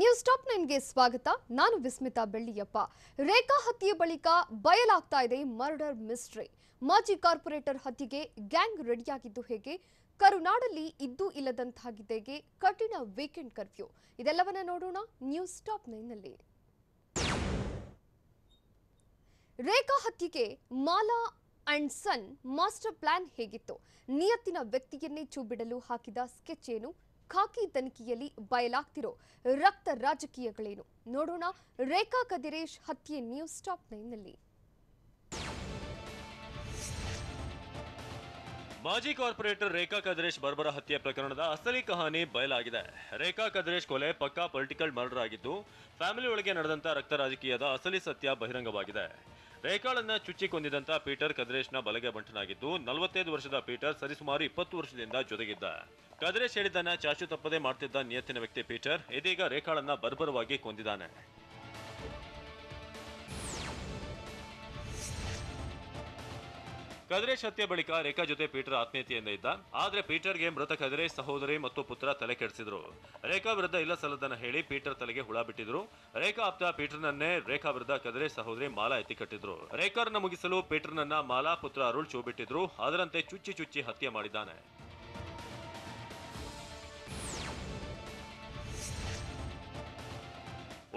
News top 9ಗೆ ಸ್ವಾಗತ. ನಾನು ವಿಸ್ಮಿತಾ ಬೆಳ್ಳಿಯಪ್ಪ. ರೇಖಾ ಹತ್ಯೆ ಬಳಿಕ ಬಯಲಾಗ್ತಾ ಇದೆ ಮರ್ಡರ್ ಮಿಸ್ಟ್ರಿ. ಮಾಜಿ ಕಾರ್ಪೊರೇಟರ್ ಹತ್ಯೆಗೆ ಗ್ಯಾಂಗ್ ರೆಡಿಯಾಗಿದ್ದು ಹೇಗೆ? ಕರುನಾಡಲ್ಲಿ ಇದ್ದೂ ಇಲ್ಲದಂತಾಗಿದ್ದೆಗೆ ಕಠಿಣ ವೀಕೆಂಡ್ ಕರ್ಫ್ಯೂ. ಇದೆಲ್ಲವನ್ನ ನೋಡೋಣ ನ್ಯೂಸ್ ಟಾಪ್ 9ನಲ್ಲಿ. ರೇಖಾ ಹತ್ಯೆಗೆ Mala and son master plan ಹೇಗಿತ್ತು? ನಿಯತ್ತಿನ ವ್ಯಕ್ತಿಯನ್ನೇ ಚೂಬಿಡಲು ಹಾಕಿದ ಸ್ಕೆಚ್ ಏನು? ಖಾಕಿ ತನಿಖೆಯಲ್ಲಿ ಬಯಲಾಗ್ತಿರೋ ರಕ್ತ ರಾಜಕೀಯಗಳೇನು? ನೋಡೋಣ ರೇಖಾ ಕದಿರೇಶ್ ಹತ್ಯೆ ನ್ಯೂಸ್ ಟಾಪ್ 9ನಲ್ಲಿ. ಮಾಜಿ ಕಾರ್ಪೊರೇಟರ್ ರೇಖಾ ಕದಿರೇಶ್ ಬರ್ಬರ ಹತ್ಯೆ ಪ್ರಕರಣದ ಅಸಲಿ ಕಹಾನಿ ಬಯಲಾಗಿದೆ. ರೇಖಾ ಕದಿರೇಶ್ ಕೊಲೆ ಪಕ್ಕಾ ಪೊಲಿಟಿಕಲ್ ಮರ್ಡರ್ ಆಗಿದ್ದು, ಫ್ಯಾಮಿಲಿ ಒಳಗೆ ನಡೆದಂತ ರಕ್ತ ರಾಜಕೀಯದ ಅಸಲಿ ಸತ್ಯ ಬಹಿರಂಗವಾಗಿದೆ. ರೇಖಾಳನ್ನ ಚುಚ್ಚಿ ಕೊಂದಿದಂತ ಪೀಟರ್ ಕದಿರೇಶ್ನ ಬಲಗೆ ಬಂಟನಾಗಿದ್ದು, 45 ವರ್ಷದ ಪೀಟರ್ ಸರಿಸುಮಾರು 20 ವರ್ಷದಿಂದ ಜೊತೆಗಿದ್ದ. ಕದಿರೇಶ್ ಹೇಳಿದ್ದನ್ನ ಚಾಚು ತಪ್ಪದೆ ಮಾಡ್ತಿದ್ದ ನಿಯತ್ತಿನ ವ್ಯಕ್ತಿ ಪೀಟರ್ ಇದೀಗ ರೇಖಾಳನ್ನ ಬರ್ಬರವಾಗಿ ಕೊಂದಿದ್ದಾನೆ. ಕದಿರೇಶ್ ಹತ್ಯೆ ಬಳಿಕ ರೇಖಾ ಜೊತೆ ಪೀಟರ್ ಆತ್ಮೀಯತೆಯಿಂದ ಇದ್ದ. ಆದ್ರೆ ಪೀಟರ್ಗೆ ಮೃತ ಕದಿರೇಶ್ ಸಹೋದರಿ ಮತ್ತು ಪುತ್ರ ತಲೆ ಕೆಡಿಸಿದ್ರು. ರೇಖಾ ವಿರುದ್ಧ ಇಲ್ಲ ಸಲ್ಲದನ್ನ ಹೇಳಿ ಪೀಟರ್ ತಲೆಗೆ ಹುಳ ಬಿಟ್ಟಿದ್ರು. ರೇಖಾ ಆಪ್ತ ಪೀಟರ್ನನ್ನೇ ರೇಖಾ ವಿರುದ್ಧ ಕದಿರೇಶ್ ಸಹೋದರಿ ಮಾಲಾ ಎತ್ತಿ ಕಟ್ಟಿದ್ರು. ರೇಖಾರನ್ನ ಮುಗಿಸಲು ಪೀಟರ್ನನ್ನ ಮಾಲಾ ಪುತ್ರ ಅರುಳ್ ಚೂ ಬಿಟ್ಟಿದ್ರು. ಅದರಂತೆ ಚುಚ್ಚಿ ಹತ್ಯೆ ಮಾಡಿದ್ದಾನೆ.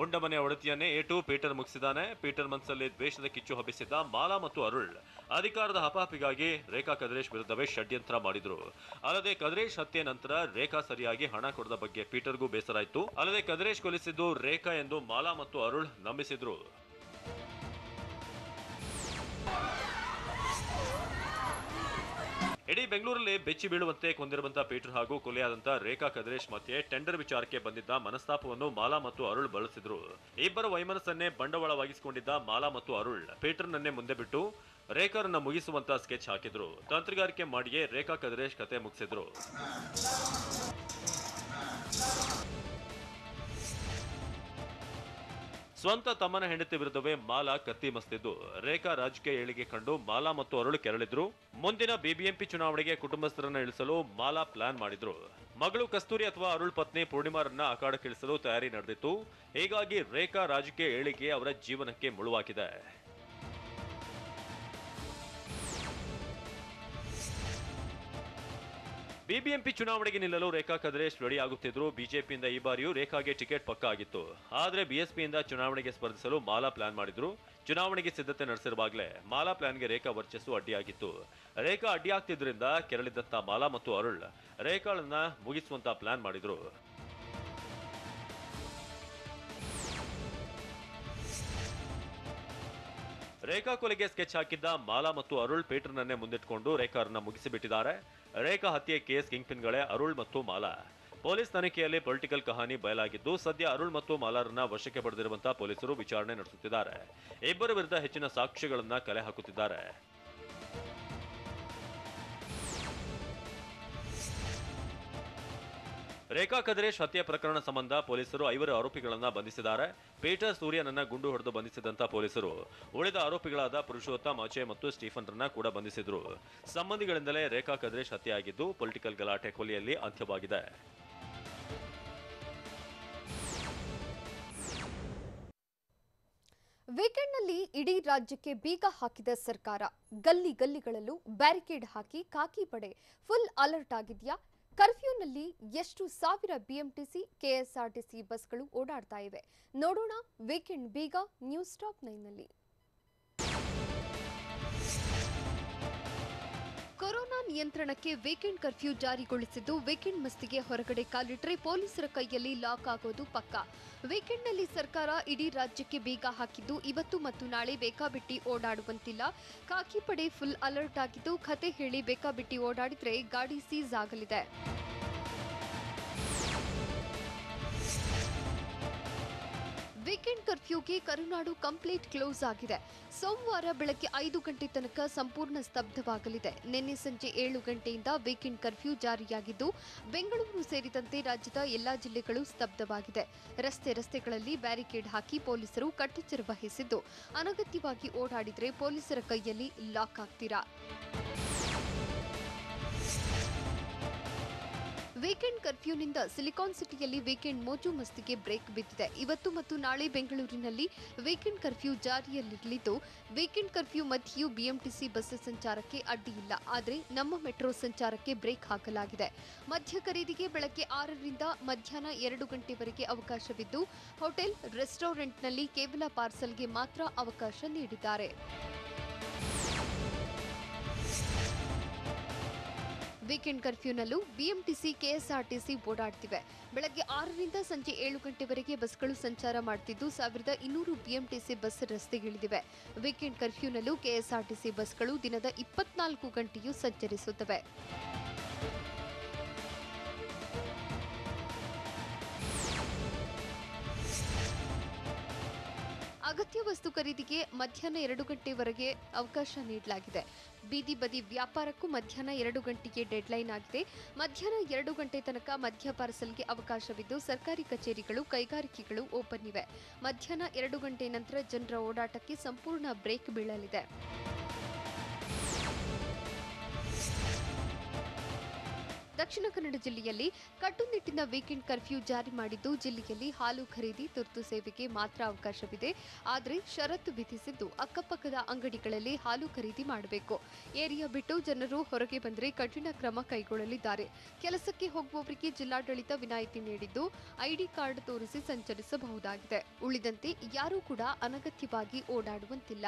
ಉಂಡ ಮನೆ ಒಡತಿಯನ್ನೇ ಏಟು ಪೀಟರ್ ಮುಗಿಸಿದ್ದಾನೆ. ಪೀಟರ್ ಮನಸ್ಸಲ್ಲಿ ದ್ವೇಷದ ಕಿಚ್ಚು ಹಬ್ಬಿಸಿದ್ದ ಮಾಲಾ ಮತ್ತು ಅರುಳ್ ಅಧಿಕಾರದ ಹಪಾಹಪಿಗಾಗಿ ರೇಖಾ ಕದಿರೇಶ್ ವಿರುದ್ಧವೇ ಷಡ್ಯಂತ್ರ ಮಾಡಿದ್ರು. ಅಲ್ಲದೆ ಕದಿರೇಶ್ ಹತ್ಯೆ ನಂತರ ರೇಖಾ ಸರಿಯಾಗಿ ಹಣ ಕೊಡದ ಬಗ್ಗೆ ಪೀಟರ್ಗೂ ಬೇಸರ ಇತ್ತು. ಅಲ್ಲದೆ ಕದಿರೇಶ್ ಕೊಲಿಸಿದ್ದು ರೇಖಾ ಎಂದು ಮಾಲಾ ಮತ್ತು ಅರುಳ್ ನಂಬಿಸಿದ್ರು. ಇಡೀ ಬೆಂಗಳೂರಲ್ಲಿ ಬೆಚ್ಚಿ ಬೀಳುವಂತೆ ಕೊಂದಿರುವಂತಹ ಪೀಟರ್ ಹಾಗೂ ಕೊಲೆಯಾದಂತ ರೇಖಾ ಕದಿರೇಶ್ ಮಧ್ಯೆ ಟೆಂಡರ್ ವಿಚಾರಕ್ಕೆ ಬಂದಿದ್ದ ಮನಸ್ತಾಪವನ್ನು ಮಾಲಾ ಮತ್ತು ಅರುಳ್ ಬಳಸಿದ್ರು. ಇಬ್ಬರ ವೈಮನಸ್ಸನ್ನೇ ಬಂಡವಾಳವಾಗಿಸಿಕೊಂಡಿದ್ದ ಮಾಲಾ ಮತ್ತು ಅರುಳ್ ಪೀಟರ್ನನ್ನೇ ಮುಂದೆ ಬಿಟ್ಟು ರೇಖಾರನ್ನ ಮುಗಿಸುವಂತ ಸ್ಕೆಚ್ ಹಾಕಿದ್ರು. ತಂತ್ರಗಾರಿಕೆ ಮಾಡಿಯೇ ರೇಖಾ ಕದಿರೇಶ್ ಕತೆ ಮುಗಿಸಿದ್ರು. ಸ್ವಂತ ತಮ್ಮನ ಹೆಂಡತಿ ವಿರುದ್ಧವೇ ಮಾಲಾ ಕತ್ತಿ ಮಸ್ತಿದ್ದು, ರೇಖಾ ರಾಜಕೀಯ ಏಳಿಗೆ ಕಂಡು ಮಾಲಾ ಮತ್ತು ಅರುಳು ಕೆರಳಿದ್ರು. ಮುಂದಿನ ಬಿಬಿಎಂಪಿ ಚುನಾವಣೆಗೆ ಕುಟುಂಬಸ್ಥರನ್ನ ಇಳಿಸಲು ಮಾಲಾ ಪ್ಲಾನ್ ಮಾಡಿದ್ರು. ಮಗಳು ಕಸ್ತೂರಿ ಅಥವಾ ಅರುಳ್ ಪತ್ನಿ ಪೂರ್ಣಿಮಾರನ್ನ ಅಖಾಡಕ್ಕಿಳಿಸಲು ತಯಾರಿ ನಡೆದಿತ್ತು. ಹೀಗಾಗಿ ರೇಖಾ ರಾಜಕೀಯ ಏಳಿಗೆ ಅವರ ಜೀವನಕ್ಕೆ ಮುಳುವಾಗಿದೆ. ಬಿಬಿಎಂಪಿ ಚುನಾವಣೆಗೆ ನಿಲ್ಲಲು ರೇಖಾ ಕದಿರೇಶ್ ರೆಡಿ ಆಗುತ್ತಿದ್ರು. ಬಿಜೆಪಿಯಿಂದ ಈ ಬಾರಿಯೂ ರೇಖಾಗೆ ಟಿಕೆಟ್ ಪಕ್ಕ ಆಗಿತ್ತು. ಆದ್ರೆ ಬಿಎಸ್ಪಿಯಿಂದ ಚುನಾವಣೆಗೆ ಸ್ಪರ್ಧಿಸಲು ಮಾಲಾ ಪ್ಲಾನ್ ಮಾಡಿದ್ರು. ಚುನಾವಣೆಗೆ ಸಿದ್ಧತೆ ನಡೆಸಿರುವಾಗಲೇ ಮಾಲಾ ಪ್ಲಾನ್ಗೆ ರೇಖಾ ವರ್ಚಸ್ಸು ಅಡ್ಡಿಯಾಗಿತ್ತು. ರೇಖಾ ಅಡ್ಡಿಯಾಗ್ತಿದ್ರಿಂದ ಕೆರಳಿದಂತ ಮಾಲಾ ಮತ್ತು ಅರುಳ್ ರೇಖಾಳನ್ನ ಮುಗಿಸುವಂತ ಪ್ಲಾನ್ ಮಾಡಿದ್ರು. ರೇಖಾ ಕೊಲೆಗೆ ಸ್ಕೆಚ್ ಹಾಕಿದ್ದ ಮಾಲಾ ಮತ್ತು ಅರುಳ್ ಪೀಟರ್ನನ್ನೇ ಮುಂದಿಟ್ಕೊಂಡು ರೇಖಾರನ್ನ ಮುಗಿಸಿಬಿಟ್ಟಿದ್ದಾರೆ. ರೇಖಾ ಹತ್ಯೆ ಕೇಸ್ ಕಿಂಗ್ಪಿನ್ಗಳೇ ಅರುಳ್ ಮತ್ತು ಮಾಲಾ. ಪೊಲೀಸ್ ತನಿಖೆಯಲ್ಲಿ ಪೊಲಿಟಿಕಲ್ ಕಹಾನಿ ಬಯಲಾಗಿದ್ದು, ಸದ್ಯ ಅರುಳ್ ಮತ್ತು ಮಾಲಾರನ್ನ ವಶಕ್ಕೆ ಪಡೆದಿರುವಂತಹ ಪೊಲೀಸರು ವಿಚಾರಣೆ ನಡೆಸುತ್ತಿದ್ದಾರೆ. ಇಬ್ಬರ ವಿರುದ್ಧ ಹೆಚ್ಚಿನ ಸಾಕ್ಷ್ಯಗಳನ್ನ ಕಲೆ ಹಾಕುತ್ತಿದ್ದಾರೆ. ರೇಖಾ ಕದಿರೇಶ್ ಹತ್ಯೆ ಪ್ರಕರಣ ಸಂಬಂಧ ಪೊಲೀಸರು 5 ಆರೋಪಿಗಳನ್ನ ಬಂಧಿಸಿದ್ದಾರೆ. ಪೀಟರ್ ಸೂರ್ಯನನ್ನ ಗುಂಡು ಹೊಡೆದು ಬಂಧಿಸಿದಂತ ಪೊಲೀಸರು ಉಳಿದ ಆರೋಪಿಗಳಾದ ಪುರುಷೋತ್ತಮ್, ಅಜಯ್ ಮತ್ತು ಸ್ಟೀಫನ್ ರನ್ನ ಕೂಡ ಬಂಧಿಸಿದ್ರು. ಸಂಬಂಧಿಗಳಿಂದಲೇ ರೇಖಾ ಕದಿರೇಶ್ ಹತ್ಯೆಯಾಗಿದ್ದು, ಪೊಲಿಟಿಕಲ್ ಗಲಾಟೆ ಕೊಲೆಯಲ್ಲಿ ಅಂತ್ಯವಾಗಿದೆ. ವೀಕೆಂಡ್ನಲ್ಲಿ ಇಡೀ ರಾಜ್ಯಕ್ಕೆ ಬೀಗ ಹಾಕಿದ ಸರ್ಕಾರ. ಗಲ್ಲಿಗಳಲ್ಲೂ ಬ್ಯಾರಿಕೇಡ್ ಹಾಕಿ ಖಾಕಿ ಪಡೆ ಫುಲ್ ಅಲರ್ಟ್ ಆಗಿದೆಯಾ? ಕರ್ಫ್ಯೂನಲ್ಲಿ ಎಷ್ಟು ಸಾವಿರ ಬಿಎಂಟಿಸಿ, ಕೆಎಸ್ಆರ್ಟಿಸಿ ಬಸ್ಗಳು ಓಡಾಡ್ತಾ ಇವೆ? ನೋಡೋಣ ವೀಕೆಂಡ್ ಬೀಗ ನ್ಯೂಸ್ ಟಾಪ್ 9ನಲ್ಲಿ. ಕೊರೋನಾ ನಿಯಂತ್ರಣಕ್ಕೆ ವೀಕೆಂಡ್ ಕರ್ಫ್ಯೂ ಜಾರಿಗೊಳಿಸಿದ್ದು, ವೀಕೆಂಡ್ ಮಸ್ತಿಗೆ ಹೊರಗಡೆ ಕಾಲಿಟ್ರೆ ಪೊಲೀಸರ ಕೈಯಲ್ಲಿ ಲಾಕ್ ಆಗೋದು ಪಕ್ಕಾ. ವೀಕೆಂಡ್ನಲ್ಲಿ ಸರ್ಕಾರ ಇಡೀ ರಾಜ್ಯಕ್ಕೆ ಬೀಗ ಹಾಕಿದ್ದು, ಇವತ್ತು ಮತ್ತು ನಾಳೆ ಬೇಕಾಬಿಟ್ಟಿ ಓಡಾಡುವಂತಿಲ್ಲ. ಖಾಕಿ ಪಡೆ ಫುಲ್ ಅಲರ್ಟ್ ಆಗಿದ್ದು, ಕತೆ ಹೇಳಿ ಬೇಕಾಬಿಟ್ಟಿ ಓಡಾಡಿದ್ರೆ ಗಾಡಿ ಸೀಸ್ ಆಗಲಿದೆ. ವೀಕೆಂಡ್ ಕರ್ಫ್ಯೂಗೆ ಕರುನಾಡು ಕಂಪ್ಲೀಟ್ ಕ್ಲೋಸ್ ಆಗಿದೆ. ಸೋಮವಾರ ಬೆಳಗ್ಗೆ 5 ಗಂಟೆ ತನಕ ಸಂಪೂರ್ಣ ಸ್ತಬ್ಧವಾಗಲಿದೆ. ನಿನ್ನೆ ಸಂಜೆ 7 ಗಂಟೆಯಿಂದ ವೀಕೆಂಡ್ ಕರ್ಫ್ಯೂ ಜಾರಿಯಾಗಿದ್ದು, ಬೆಂಗಳೂರು ಸೇರಿದಂತೆ ರಾಜ್ಯದ ಎಲ್ಲಾ ಜಿಲ್ಲೆಗಳು ಸ್ತಬ್ಧವಾಗಿದೆ. ರಸ್ತೆಗಳಲ್ಲಿ ಬ್ಯಾರಿಕೇಡ್ ಹಾಕಿ ಪೊಲೀಸರು ಕಟ್ಟೆಚ್ಚರ ವಹಿಸಿದ್ದು, ಅನಗತ್ಯವಾಗಿ ಓಡಾಡಿದ್ರೆ ಪೊಲೀಸರ ಕೈಯಲ್ಲಿ ಲಾಕ್ ಆಗ್ತೀರಾ. ವೀಕೆಂಡ್ ಕರ್ಫ್ಯೂನಿಂದ ಸಿಲಿಕಾನ್ ಸಿಟಿಯಲ್ಲಿ ವೀಕೆಂಡ್ ಮೋಜು ಮಸ್ತಿಗೆ ಬ್ರೇಕ್ ಬಿದ್ದಿದೆ. ಇವತ್ತು ಮತ್ತು ನಾಳೆ ಬೆಂಗಳೂರಿನಲ್ಲಿ ವೀಕೆಂಡ್ ಕರ್ಫ್ಯೂ ಜಾರಿಯಲ್ಲಿರಲಿದ್ದು, ವೀಕೆಂಡ್ ಕರ್ಫ್ಯೂ ಮಧ್ಯೆಯೂ ಬಿಎಂಟಿಸಿ ಬಸ್ ಸಂಚಾರಕ್ಕೆ ಅಡ್ಡಿಯಿಲ್ಲ. ಆದರೆ ನಮ್ಮ ಮೆಟ್ರೋ ಸಂಚಾರಕ್ಕೆ ಬ್ರೇಕ್ ಹಾಕಲಾಗಿದೆ. ಮದ್ಯ ಖರೀದಿಗೆ ಬೆಳಗ್ಗೆ 6ರಿಂದ ಮಧ್ಯಾಹ್ನ 2 ಗಂಟೆವರೆಗೆ ಅವಕಾಶವಿದ್ದು, ಹೋಟೆಲ್, ರೆಸ್ಟೋರೆಂಟ್ನಲ್ಲಿ ಕೇವಲ ಪಾರ್ಸಲ್ಗೆ ಮಾತ್ರ ಅವಕಾಶ ನೀಡಿದ್ದಾರೆ. ವೀಕೆಂಡ್ ಕರ್ಫ್ಯೂನಲ್ಲೂ ಬಿಎಂಟಿಸಿ, ಕೆಎಸ್ಆರ್ಟಿಸಿ ಓಡಾಡ್ತಿವೆ. ಬೆಳಗ್ಗೆ 6ರಿಂದ ಸಂಜೆ 7 ಗಂಟೆವರೆಗೆ ಬಸ್ಗಳು ಸಂಚಾರ ಮಾಡುತ್ತಿದ್ದು, 1200 ಬಿಎಂಟಿಸಿ ಬಸ್ ರಸ್ತೆಗಿಳಿದಿವೆ. ವೀಕೆಂಡ್ ಕರ್ಫ್ಯೂನಲ್ಲೂ ಕೆಎಸ್ಆರ್ಟಿಸಿ ಬಸ್ಗಳು ದಿನದ 24 ಗಂಟೆಯೂ ಸಂಚರಿಸುತ್ತವೆ. ಅಗತ್ಯ ವಸ್ತು ಖರೀದಿಗೆ ಮಧ್ಯಾಹ್ನ 2 ಗಂಟೆವರೆಗೆ ಅವಕಾಶ ನೀಡಲಾಗಿದೆ. ಬೀದಿ ಬದಿ ವ್ಯಾಪಾರಕ್ಕೂ ಮಧ್ಯಾಹ್ನ 2 ಗಂಟೆಗೆ ಡೆಡ್ಲೈನ್ ಆಗಿದೆ. ಮಧ್ಯಾಹ್ನ 2 ಗಂಟೆ ತನಕ ಮದ್ಯ ಪಾರ್ಸಲ್ಗೆ ಅವಕಾಶವಿದ್ದು, ಸರ್ಕಾರಿ ಕಚೇರಿಗಳು, ಕೈಗಾರಿಕೆಗಳು ಓಪನ್ ಇವೆ. ಮಧ್ಯಾಹ್ನ 2 ಗಂಟೆ ನಂತರ ಜನರ ಓಡಾಟಕ್ಕೆ ಸಂಪೂರ್ಣ ಬ್ರೇಕ್ ಬೀಳಲಿದೆ. ದಕ್ಷಿಣ ಕನ್ನಡ ಜಿಲ್ಲೆಯಲ್ಲಿ ಕಟ್ಟುನಿಟ್ಟಿನ ವೀಕೆಂಡ್ ಕರ್ಫ್ಯೂ ಜಾರಿ ಮಾಡಿದ್ದು, ಜಿಲ್ಲೆಯಲ್ಲಿ ಹಾಲು ಖರೀದಿ, ತುರ್ತು ಸೇವೆಗೆ ಮಾತ್ರ ಅವಕಾಶವಿದೆ. ಆದರೆ ಷರತ್ತು ವಿಧಿಸಿದ್ದು, ಅಕ್ಕಪಕ್ಕದ ಅಂಗಡಿಗಳಲ್ಲಿ ಹಾಲು ಖರೀದಿ ಮಾಡಬೇಕು. ಏರಿಯಾ ಬಿಟ್ಟು ಜನರು ಹೊರಗೆ ಬಂದರೆ ಕಠಿಣ ಕ್ರಮ ಕೈಗೊಳ್ಳಲಿದ್ದಾರೆ. ಕೆಲಸಕ್ಕೆ ಹೋಗುವವರಿಗೆ ಜಿಲ್ಲಾಡಳಿತ ವಿನಾಯಿತಿ ನೀಡಿದ್ದು, ಐಡಿ ಕಾರ್ಡ್ ತೋರಿಸಿ ಸಂಚರಿಸಬಹುದಾಗಿದೆ. ಉಳಿದಂತೆ ಯಾರೂ ಕೂಡ ಅನಗತ್ಯವಾಗಿ ಓಡಾಡುವಂತಿಲ್ಲ.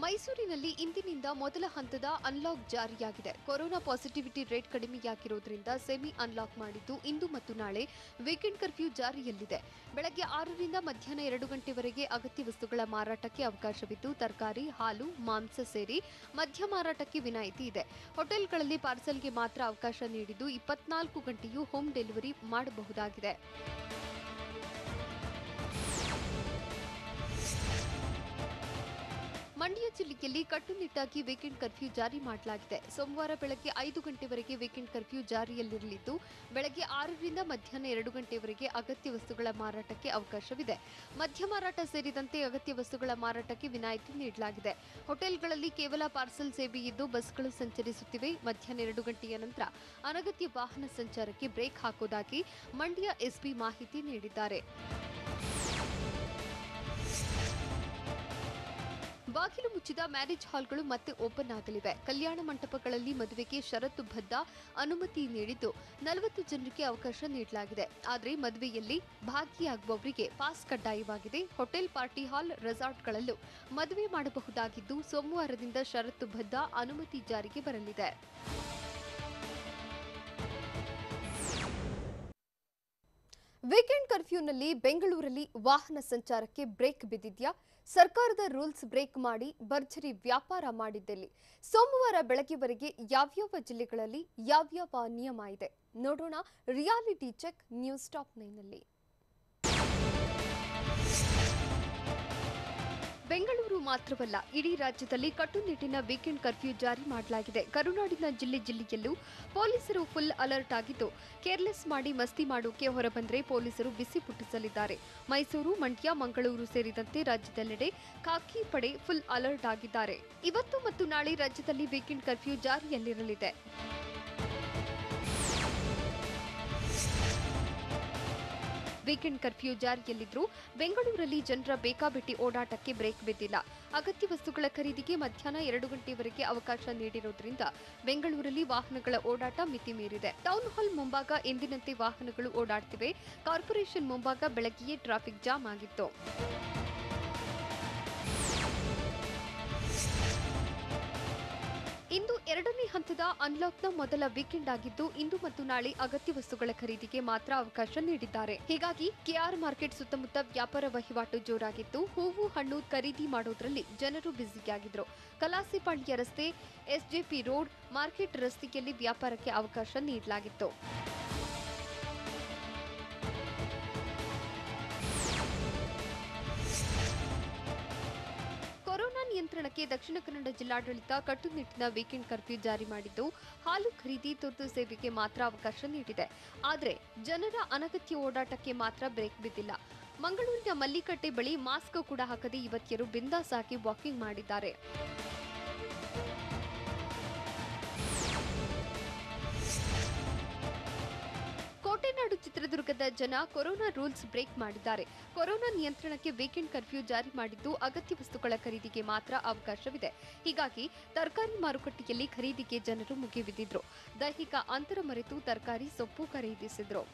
ಮೈಸೂರಿನಲ್ಲಿ ಇಂದಿನಿಂದ ಮೊದಲ ಹಂತದ ಅನ್ಲಾಕ್ ಜಾರಿಯಾಗಿದೆ. ಕೊರೋನಾ ಪಾಸಿಟಿವಿಟಿ ರೇಟ್ ಕಡಿಮೆಯಾಗಿರುವುದರಿಂದ ಸೆಮಿ ಅನ್ಲಾಕ್ ಮಾಡಿದ್ದು, ಇಂದು ಮತ್ತು ನಾಳೆ ವೀಕೆಂಡ್ ಕರ್ಫ್ಯೂ ಜಾರಿಯಲ್ಲಿದೆ. ಬೆಳಗ್ಗೆ 6ರಿಂದ ಮಧ್ಯಾಹ್ನ 2 ಗಂಟೆವರೆಗೆ ಅಗತ್ಯ ವಸ್ತುಗಳ ಮಾರಾಟಕ್ಕೆ ಅವಕಾಶವಿದ್ದು, ತರಕಾರಿ, ಹಾಲು, ಮಾಂಸ ಸೇರಿ ಮದ್ಯ ಮಾರಾಟಕ್ಕೆ ವಿನಾಯಿತಿ ಇದೆ. ಹೋಟೆಲ್ಗಳಲ್ಲಿ ಪಾರ್ಸಲ್ಗೆ ಮಾತ್ರ ಅವಕಾಶ ನೀಡಿದ್ದು, 24 ಗಂಟೆಯೂ ಹೋಮ್ ಡೆಲಿವರಿ ಮಾಡಬಹುದಾಗಿದೆ. ಮಂಡ್ಯ ಜಿಲ್ಲೆಯಲ್ಲಿ ಕಟ್ಟುನಿಟ್ಟಾಗಿ ವೀಕೆಂಡ್ ಕರ್ಫ್ಯೂ ಜಾರಿ ಮಾಡಲಾಗಿದೆ. ಸೋಮವಾರ ಬೆಳಗ್ಗೆ 5 ಗಂಟೆವರೆಗೆ ವೀಕೆಂಡ್ ಕರ್ಫ್ಯೂ ಜಾರಿಯಲ್ಲಿರಲಿದ್ದು, ಬೆಳಗ್ಗೆ 6ರಿಂದ ಮಧ್ಯಾಹ್ನ 2 ಗಂಟೆವರೆಗೆ ಅಗತ್ಯ ವಸ್ತುಗಳ ಮಾರಾಟಕ್ಕೆ ಅವಕಾಶವಿದೆ. ಮದ್ಯ ಮಾರಾಟ ಸೇರಿದಂತೆ ಅಗತ್ಯ ವಸ್ತುಗಳ ಮಾರಾಟಕ್ಕೆ ವಿನಾಯಿತಿ ನೀಡಲಾಗಿದೆ. ಹೋಟೆಲ್ಗಳಲ್ಲಿ ಕೇವಲ ಪಾರ್ಸಲ್ ಸೇವೆ ಇದ್ದು, ಬಸ್ಗಳು ಸಂಚರಿಸುತ್ತಿವೆ. ಮಧ್ಯಾಹ್ನ 2 ಗಂಟೆಯ ನಂತರ ಅನಗತ್ಯ ವಾಹನ ಸಂಚಾರಕ್ಕೆ ಬ್ರೇಕ್ ಹಾಕುವುದಾಗಿ ಮಂಡ್ಯ ಎಸ್ಪಿ ಮಾಹಿತಿ ನೀಡಿದ್ದಾರೆ. ಬಾಗಿಲು ಮುಚ್ಚಿದ ಮ್ಯಾರೇಜ್ ಹಾಲ್ಗಳು ಮತ್ತೆ ಓಪನ್ ಆಗಲಿವೆ. ಕಲ್ಯಾಣ ಮಂಟಪಗಳಲ್ಲಿ ಮದುವೆಗೆ ಷರತ್ತುಬದ್ಧ ಅನುಮತಿ ನೀಡಿದ್ದು, 40 ಜನರಿಗೆ ಅವಕಾಶ ನೀಡಲಾಗಿದೆ. ಆದರೆ ಮದುವೆಯಲ್ಲಿ ಭಾಗಿಯಾಗುವವರಿಗೆ ಪಾಸ್ ಕಡ್ಡಾಯವಾಗಿದೆ. ಹೋಟೆಲ್, ಪಾರ್ಟಿ ಹಾಲ್, ರೆಸಾರ್ಟ್ಗಳಲ್ಲೂ ಮದುವೆ ಮಾಡಬಹುದಾಗಿದ್ದು, ಸೋಮವಾರದಿಂದ ಷರತ್ತುಬದ್ಧ ಅನುಮತಿ ಜಾರಿಗೆ ಬರಲಿದೆ. ವೀಕೆಂಡ್ ಕರ್ಫ್ಯೂನಲ್ಲಿ ಬೆಂಗಳೂರಲ್ಲಿ ವಾಹನ ಸಂಚಾರಕ್ಕೆ ಬ್ರೇಕ್ ಬಿದ್ದಿದ್ಯಾ? ಸರ್ಕಾರದ ರೂಲ್ಸ್ ಬ್ರೇಕ್ ಮಾಡಿ ಭರ್ಜರಿ ವ್ಯಾಪಾರ ಮಾಡಿದ್ದೆಲ್ಲಿ? ಸೋಮವಾರ ಬೆಳಗ್ಗೆವರೆಗೆ ಯಾವ್ಯಾವ ಜಿಲ್ಲೆಗಳಲ್ಲಿ ಯಾವ್ಯಾವ ನಿಯಮ ಇದೆ ನೋಡೋಣ. ರಿಯಾಲಿಟಿ ಚೆಕ್ ನ್ಯೂಸ್ ಟಾಪ್ 9ನಲ್ಲಿ. ಬೆಂಗಳೂರು ಮಾತ್ರವಲ್ಲ, ಇಡೀ ರಾಜ್ಯದಲ್ಲಿ ಕಟ್ಟುನಿಟ್ಟಿನ ವೀಕೆಂಡ್ ಕರ್ಫ್ಯೂ ಜಾರಿ ಮಾಡಲಾಗಿದೆ. ಕರುನಾಡಿನ ಜಿಲ್ಲೆಯಲ್ಲೂ ಪೊಲೀಸರು ಫುಲ್ ಅಲರ್ಟ್ ಆಗಿದ್ದು, ಕೇರ್ಲೆಸ್ ಮಾಡಿ ಮಸ್ತಿ ಮಾಡೋಕೆ ಹೊರಬಂದರೆ ಪೊಲೀಸರು ಬಿಸಿ ಮುಟ್ಟಿಸಲಿದ್ದಾರೆ. ಮೈಸೂರು, ಮಂಡ್ಯ, ಮಂಗಳೂರು ಸೇರಿದಂತೆ ರಾಜ್ಯದೆಲ್ಲೆಡೆ ಖಾಕಿ ಪಡೆ ಫುಲ್ ಅಲರ್ಟ್ ಆಗಿದ್ದಾರೆ. ಇವತ್ತು ಮತ್ತು ನಾಳೆ ರಾಜ್ಯದಲ್ಲಿ ವೀಕೆಂಡ್ ಕರ್ಫ್ಯೂ ಜಾರಿಯಲ್ಲಿರಲಿದೆ. ವೀಕೆಂಡ್ ಕರ್ಫ್ಯೂ ಜಾರಿಯಲ್ಲಿದ್ದರೂ ಬೆಂಗಳೂರಲ್ಲಿ ಜನರ ಬೇಕಾಬಿಟ್ಟಿ ಓಡಾಟಕ್ಕೆ ಬ್ರೇಕ್ ಬಿದ್ದಿಲ್ಲ. ಅಗತ್ಯ ವಸ್ತುಗಳ ಖರೀದಿಗೆ ಮಧ್ಯಾಹ್ನ 2 ಗಂಟೆವರೆಗೆ ಅವಕಾಶ ನೀಡಿರುವುದರಿಂದ ಬೆಂಗಳೂರಲ್ಲಿ ವಾಹನಗಳ ಓಡಾಟ ಮಿತಿ ಮೀರಿದೆ. ಟೌನ್ ಹಾಲ್ ಮುಂಭಾಗ ಎಂದಿನಂತೆ ವಾಹನಗಳು ಓಡಾಡ್ತಿವೆ. ಕಾರ್ಪೊರೇಷನ್ ಮುಂಭಾಗ ಬೆಳಗ್ಗೆಯೇ ಟ್ರಾಫಿಕ್ ಜಾಮ್ ಆಗಿತ್ತು. ಇಂದು 2ನೇ ಹಂತದ ಅನ್ಲಾಕ್ನ ಮೊದಲ ವೀಕೆಂಡ್ ಆಗಿದ್ದು, ಇಂದು ಮತ್ತು ನಾಳೆ ಅಗತ್ಯ ವಸ್ತುಗಳ ಖರೀದಿಗೆ ಮಾತ್ರ ಅವಕಾಶ ನೀಡಿದ್ದಾರೆ. ಹೀಗಾಗಿ ಕೆಆರ್ ಮಾರ್ಕೆಟ್ ಸುತ್ತಮುತ್ತ ವ್ಯಾಪಾರ ವಹಿವಾಟು ಜೋರಾಗಿತ್ತು. ಹೂವು, ಹಣ್ಣು ಖರೀದಿ ಮಾಡೋದ್ರಲ್ಲಿ ಜನರು ಬ್ಯುಸಿಯಾಗಿದ್ರು. ಕಲಾಸಿಪಾಳ್ಯ ರಸ್ತೆ, ಎಸ್ಜೆಪಿ ರೋಡ್, ಮಾರ್ಕೆಟ್ ರಸ್ತೆಯಲ್ಲಿ ವ್ಯಾಪಾರಕ್ಕೆ ಅವಕಾಶ ನೀಡಲಾಗಿತ್ತು. ಕೊರೋನಾ ನಿಯಂತ್ರಣಕ್ಕೆ ದಕ್ಷಿಣ ಕನ್ನಡ ಜಿಲ್ಲಾಡಳಿತ ಕಟ್ಟುನಿಟ್ಟಿನ ವೀಕೆಂಡ್ ಕರ್ಫ್ಯೂ ಜಾರಿ ಮಾಡಿದ್ದು, ಹಾಲು ಖರೀದಿ, ತುರ್ತು ಸೇವೆಗೆ ಮಾತ್ರ ಅವಕಾಶ ನೀಡಿದೆ. ಆದರೆ ಜನರ ಅನಗತ್ಯ ಓಡಾಟಕ್ಕೆ ಮಾತ್ರ ಬ್ರೇಕ್ ಬಿದ್ದಿಲ್ಲ. ಮಂಗಳೂರಿನ ಮಲ್ಲಿಕಟ್ಟೆ ಬಳಿ ಮಾಸ್ಕ್ ಕೂಡ ಹಾಕದೆ ಯುವತಿಯರು ಬಿಂದಾಸ್ ಆಗಿ ವಾಕಿಂಗ್ ಮಾಡಿದ್ದಾರೆ. ಭಾಗದ ಜನ ಕೊರೋನಾ ರೂಲ್ಸ್ ಬ್ರೇಕ್ ಮಾಡಿದ್ದಾರೆ. ಕೊರೋನಾ ನಿಯಂತ್ರಣಕ್ಕೆ ವೀಕೆಂಡ್ ಕರ್ಫ್ಯೂ ಜಾರಿ ಮಾಡಿದ್ದು ಅಗತ್ಯ ವಸ್ತುಗಳ ಖರೀದಿಗೆ ಮಾತ್ರ ಅವಕಾಶವಿದೆ. ಹೀಗಾಗಿ ತರಕಾರಿ ಮಾರುಕಟ್ಟೆಯಲ್ಲಿ ಖರೀದಿಗೆ ಜನರು ಮುಗಿಬಿದ್ದಿದ್ರು. ದೈಹಿಕ ಅಂತರ ಮರೆತು ತರಕಾರಿ ಸೊಪ್ಪು ಖರೀದಿಸಿದ್ರು.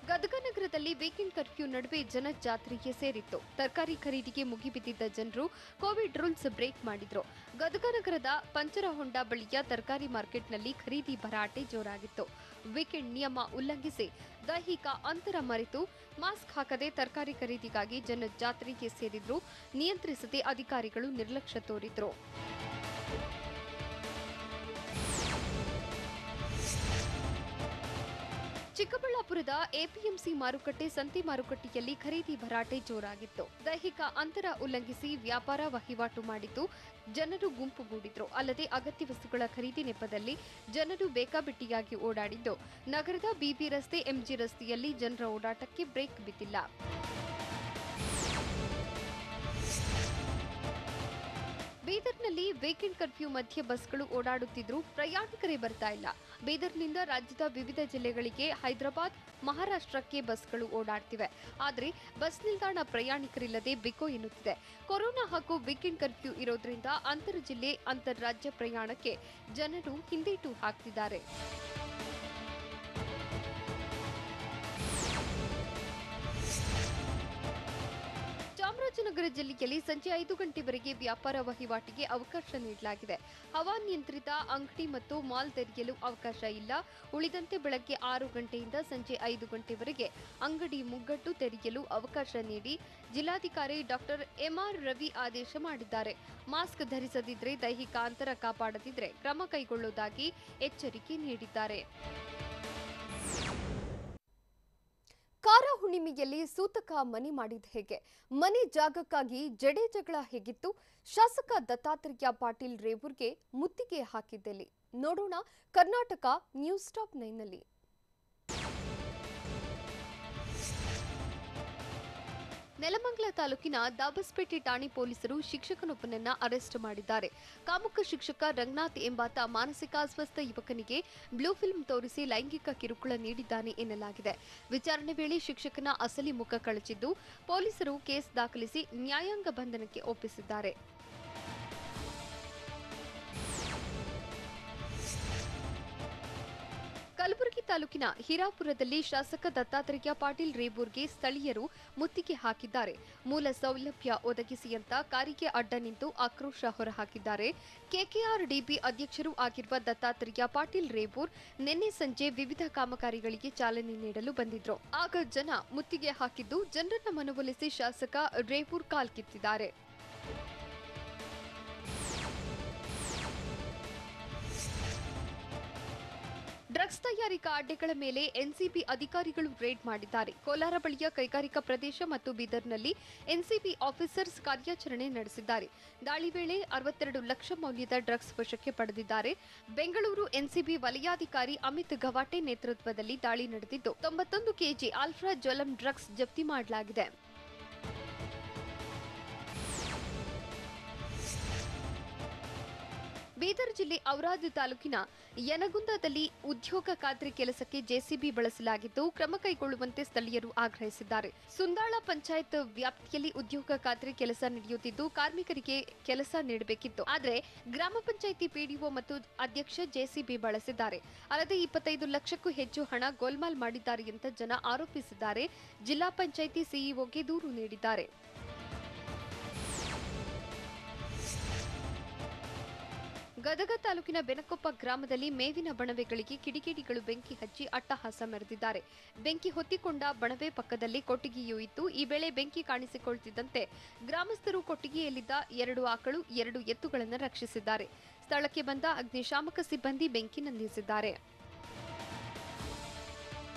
ಗದಗ ನಗರದಲ್ಲಿ ವೀಕೆಂಡ್ ಕರ್ಫ್ಯೂ ನಡುವೆ ಜನ ಜಾತ್ರೆಗೆ ಸೇರಿತ್ತು. ತರಕಾರಿ ಖರೀದಿಗೆ ಮುಗಿಬಿದ್ದಿದ್ದ ಜನರು ಕೋವಿಡ್ ರೂಲ್ಸ್ ಬ್ರೇಕ್ ಮಾಡಿದ್ರು. ಗದಗ ನಗರದ ಪಂಚರಹೊಂಡ ಬಳಿಯ ತರಕಾರಿ ಮಾರ್ಕೆಟ್ನಲ್ಲಿ ಖರೀದಿ ಭರಾಟೆ ಜೋರಾಗಿತ್ತು. ವೀಕೆಂಡ್ ನಿಯಮ ಉಲ್ಲಂಘಿಸಿ ದೈಹಿಕ ಅಂತರ ಮರೆತು ಮಾಸ್ಕ್ ಹಾಕದೆ ತರಕಾರಿ ಖರೀದಿಗಾಗಿ ಜನ ಜಾತ್ರೆಗೆ ಸೇರಿದ್ರು. ನಿಯಂತ್ರಿಸದೆ ಅಧಿಕಾರಿಗಳು ನಿರ್ಲಕ್ಷ್ಯ ತೋರಿದ್ರು. ಚಿಕ್ಕಬಳ್ಳಾಪುರದ ಎಪಿಎಂಸಿ ಮಾರುಕಟ್ಟೆ ಸಂತೆ ಮಾರುಕಟ್ಟೆಯಲ್ಲಿ ಖರೀದಿ ಭರಾಟೆ ಜೋರಾಗಿತ್ತು. ದೈಹಿಕ ಅಂತರ ಉಲ್ಲಂಘಿಸಿ ವ್ಯಾಪಾರ ವಹಿವಾಟು ಮಾಡಿದ್ದು ಜನರು ಗುಂಪುಗೂಡಿದ್ರು. ಅಲ್ಲದೆ ಅಗತ್ಯ ವಸ್ತುಗಳ ಖರೀದಿ ನೆಪದಲ್ಲಿ ಜನರು ಬೇಕಾಬಿಟ್ಟಿಯಾಗಿ ಓಡಾಡಿದ್ದು ನಗರದ ಬಿಬಿ ರಸ್ತೆ ಎಂಜಿ ರಸ್ತೆಯಲ್ಲಿ ಜನರ ಓಡಾಟಕ್ಕೆ ಬ್ರೇಕ್ ಬಿದ್ದಿಲ್ಲ. ಬೀದರ್ನಲ್ಲಿ ವೀಕೆಂಡ್ ಕರ್ಫ್ಯೂ ಮಧ್ಯೆ ಬಸ್ಗಳು ಓಡಾಡುತ್ತಿದ್ರೂ ಪ್ರಯಾಣಿಕರೇ ಬರ್ತಾ ಇಲ್ಲ. ಬೀದರ್ನಿಂದ ರಾಜ್ಯದ ವಿವಿಧ ಜಿಲ್ಲೆಗಳಿಗೆ ಹೈದರಾಬಾದ್, ಮಹಾರಾಷ್ಟ್ರಕ್ಕೆ ಬಸ್ಗಳು ಓಡಾಡ್ತಿವೆ. ಆದರೆ ಬಸ್ ನಿಲ್ದಾಣ ಪ್ರಯಾಣಿಕರಿಲ್ಲದೆ ಬಿಕೋ ಎನ್ನುತ್ತಿದೆ. ಕೊರೋನಾ ಹಾಗೂ ವೀಕೆಂಡ್ ಕರ್ಫ್ಯೂ ಇರೋದ್ರಿಂದ ಅಂತರ್ ಜಿಲ್ಲೆ, ಅಂತರ್ ರಾಜ್ಯ ಪ್ರಯಾಣಕ್ಕೆ ಜನರು ಹಿಂದೇಟು ಹಾಕ್ತಿದ್ದಾರೆ. ಚಾಮರಾಜನಗರ ಜಿಲ್ಲೆಯಲ್ಲಿ ಸಂಜೆ 5 ಗಂಟೆವರೆಗೆ ವ್ಯಾಪಾರ ವಹಿವಾಟಿಗೆ ಅವಕಾಶ ನೀಡಲಾಗಿದೆ. ಹವಾನಿಯಂತ್ರಿತ ಅಂಗಡಿ ಮತ್ತು ಮಾಲ್ ತೆರೆಯಲು ಅವಕಾಶ ಇಲ್ಲ. ಉಳಿದಂತೆ ಬೆಳಗ್ಗೆ 6 ಗಂಟೆಯಿಂದ ಸಂಜೆ 5 ಗಂಟೆವರೆಗೆ ಅಂಗಡಿ ಮುಗ್ಗಟ್ಟು ತೆರೆಯಲು ಅವಕಾಶ ನೀಡಿ ಜಿಲ್ಲಾಧಿಕಾರಿ ಡಾಕ್ಟರ್ ಎಂಆರ್ ರವಿ ಆದೇಶ ಮಾಡಿದ್ದಾರೆ. ಮಾಸ್ಕ್ ಧರಿಸದಿದ್ರೆ, ದೈಹಿಕ ಅಂತರ ಕಾಪಾಡದಿದ್ರೆ ಕ್ರಮ ಕೈಗೊಳ್ಳುವುದಾಗಿ ಎಚ್ಚರಿಕೆ ನೀಡಿದ್ದಾರೆ. ಕಾರ ಹುಣ್ಣಿಮೆಯಲ್ಲಿ ಸೂತಕ ಮನೆ ಮಾಡಿದ ಹೇಗೆ? ಮನೆ ಜಾಗಕ್ಕಾಗಿ ಜಡೆ ಜಗಳ ಹೇಗಿತ್ತು? ಶಾಸಕ ದತ್ತಾತ್ರೇಯ ಪಾಟೀಲ್ ರೇವೂರ್ಗೆ ಮುತ್ತಿಗೆ ಹಾಕಿದ್ದೆಲ್ಲಿ? ನೋಡೋಣ ಕರ್ನಾಟಕ ನ್ಯೂಸ್ ಟಾಪ್ 9ನಲ್ಲಿ. ನೆಲಮಂಗಲ ತಾಲೂಕಿನ ದಾಬಸ್ಪೇಟೆ ಠಾಣೆ ಪೊಲೀಸರು ಶಿಕ್ಷಕನೊಬ್ಬನನ್ನ ಅರೆಸ್ಟ್ ಮಾಡಿದ್ದಾರೆ. ಕಾಮುಕ ಶಿಕ್ಷಕ ರಂಗನಾಥ್ ಎಂಬಾತ ಮಾನಸಿಕ ಅಸ್ವಸ್ಥ ಯುವಕನಿಗೆ ಬ್ಲೂ ಫಿಲ್ಮ್ ತೋರಿಸಿ ಲೈಂಗಿಕ ಕಿರುಕುಳ ನೀಡಿದ್ದಾನೆ ಎನ್ನಲಾಗಿದೆ. ವಿಚಾರಣೆ ವೇಳೆ ಶಿಕ್ಷಕನ ಅಸಲಿ ಮುಖ ಕಳಚಿದ್ದು ಪೊಲೀಸರು ಕೇಸ್ ದಾಖಲಿಸಿ ನ್ಯಾಯಾಂಗ ಬಂಧನಕ್ಕೆ ಒಪ್ಪಿಸಿದ್ದಾರೆ. ಕಲಬುರಗಿ ತಾಲೂಕಿನ ಹಿರಾಪುರದಲ್ಲಿ ಶಾಸಕ ದತ್ತಾತ್ರೇಯ ಪಾಟೀಲ್ ರೇವೂರ್ಗೆ ಸ್ಥಳೀಯರು ಮುತ್ತಿಗೆ ಹಾಕಿದ್ದಾರೆ. ಮೂಲ ಸೌಲಭ್ಯ ಒದಗಿಸಿ ಅಂತ ಕಾರಿಗೆ ಅಡ್ಡ ನಿಂತು ಆಕ್ರೋಶ ಹೊರಹಾಕಿದ್ದಾರೆ. ಕೆಕೆಆರ್ಡಿಬಿ ಅಧ್ಯಕ್ಷರೂ ಆಗಿರುವ ದತ್ತಾತ್ರೇಯ ಪಾಟೀಲ್ ರೇವೂರ್ ನಿನ್ನೆ ಸಂಜೆ ವಿವಿಧ ಕಾಮಗಾರಿಗಳಿಗೆ ಚಾಲನೆ ನೀಡಲು ಬಂದಿದ್ರು. ಆಗ ಜನ ಮುತ್ತಿಗೆ ಹಾಕಿದ್ದು ಜನರನ್ನ ಮನವೊಲಿಸಿ ಶಾಸಕ ರೇವೂರ್ ಕಾಲ್ಕಿತ್ತಿದ್ದಾರೆ. ಡ್ರಗ್ಸ್ ತಯಾರಿಕಾ ಅಡ್ಡೆಗಳ ಮೇಲೆ ಎನ್ಸಿಬಿ ಅಧಿಕಾರಿಗಳು ರೇಡ್ ಮಾಡಿದ್ದಾರೆ. ಕೋಲಾರ ಬಳಿಯ ಕೈಗಾರಿಕಾ ಪ್ರದೇಶ ಮತ್ತು ಬೀದರ್ನಲ್ಲಿ ಎನ್ಸಿಬಿ ಆಫೀಸರ್ಸ್ ಕಾರ್ಯಾಚರಣೆ ನಡೆಸಿದ್ದಾರೆ. ದಾಳಿ ವೇಳೆ 62 ಲಕ್ಷ ಮೌಲ್ಯದ ಡ್ರಗ್ಸ್ ವಶಕ್ಕೆ ಪಡೆದಿದ್ದಾರೆ. ಬೆಂಗಳೂರು ಎನ್ಸಿಬಿ ವಲಯಾಧಿಕಾರಿ ಅಮಿತ್ ಗವಾಟೆ ನೇತೃತ್ವದಲ್ಲಿ ದಾಳಿ ನಡೆದಿದ್ದು 91 ಕೆಜಿ ಆಲ್ಫಾ ಜ್ವಲಂ ಡ್ರಗ್ಸ್ ಜಪ್ತಿ ಮಾಡಲಾಗಿದೆ. ಬೀದರ್ ಜಿಲ್ಲೆ ಔರಾದ್ ತಾಲೂಕಿನ ಯನಗುಂದದಲ್ಲಿ ಉದ್ಯೋಗ ಖಾತ್ರಿ ಕೆಲಸಕ್ಕೆ ಜೆಸಿಬಿ ಬಳಸಲಾಗಿದ್ದು ಕ್ರಮ ಕೈಗೊಳ್ಳುವಂತೆ ಸ್ಥಳೀಯರು ಆಗ್ರಹಿಸಿದ್ದಾರೆ. ಸುಂದಾಳ ಪಂಚಾಯತ್ ವ್ಯಾಪ್ತಿಯಲ್ಲಿ ಉದ್ಯೋಗ ಖಾತ್ರಿ ಕೆಲಸ ನಡೆಯುತ್ತಿದ್ದು ಕಾರ್ಮಿಕರಿಗೆ ಕೆಲಸ ನೀಡಬೇಕಿತ್ತು. ಆದರೆ ಗ್ರಾಮ ಪಂಚಾಯಿತಿ ಪಿಡಿಒ ಮತ್ತು ಅಧ್ಯಕ್ಷ ಜೆಸಿಬಿ ಬಳಸಿದ್ದಾರೆ. ಅಲ್ಲದೆ 25 ಲಕ್ಷಕ್ಕೂ ಹೆಚ್ಚು ಹಣ ಗೋಲ್ಮಾಲ್ ಮಾಡಿದ್ದಾರೆ ಅಂತ ಜನ ಆರೋಪಿಸಿದ್ದಾರೆ. ಜಿಲ್ಲಾ ಪಂಚಾಯಿತಿ ಸಿಇಒಗೆ ದೂರು ನೀಡಿದ್ದಾರೆ. ಗದಗ ತಾಲೂಕಿನ ಬೆನಕೊಪ್ಪ ಗ್ರಾಮದಲ್ಲಿ ಮೇವಿನ ಬಣವೆಗಳಿಗೆ ಕಿಡಿಗೇಡಿಗಳು ಬೆಂಕಿ ಹಚ್ಚಿ ಅಟ್ಟಹಾಸ ಮೆರೆದಿದ್ದಾರೆ. ಬೆಂಕಿ ಹೊತ್ತಿಕೊಂಡ ಬಣವೆ ಪಕ್ಕದಲ್ಲಿ ಕೊಟ್ಟಿಗೆಯೂ ಇತ್ತು. ಈ ವೇಳೆ ಬೆಂಕಿ ಕಾಣಿಸಿಕೊಳ್ಳುತ್ತಿದ್ದಂತೆ ಗ್ರಾಮಸ್ಥರು ಕೊಟ್ಟಿಗೆಯಲ್ಲಿದ್ದ 2 ಆಕಳು 2 ಎತ್ತುಗಳನ್ನು ರಕ್ಷಿಸಿದ್ದಾರೆ. ಸ್ಥಳಕ್ಕೆ ಬಂದ ಅಗ್ನಿಶಾಮಕ ಸಿಬ್ಬಂದಿ ಬೆಂಕಿ ನಂದಿಸಿದ್ದಾರೆ.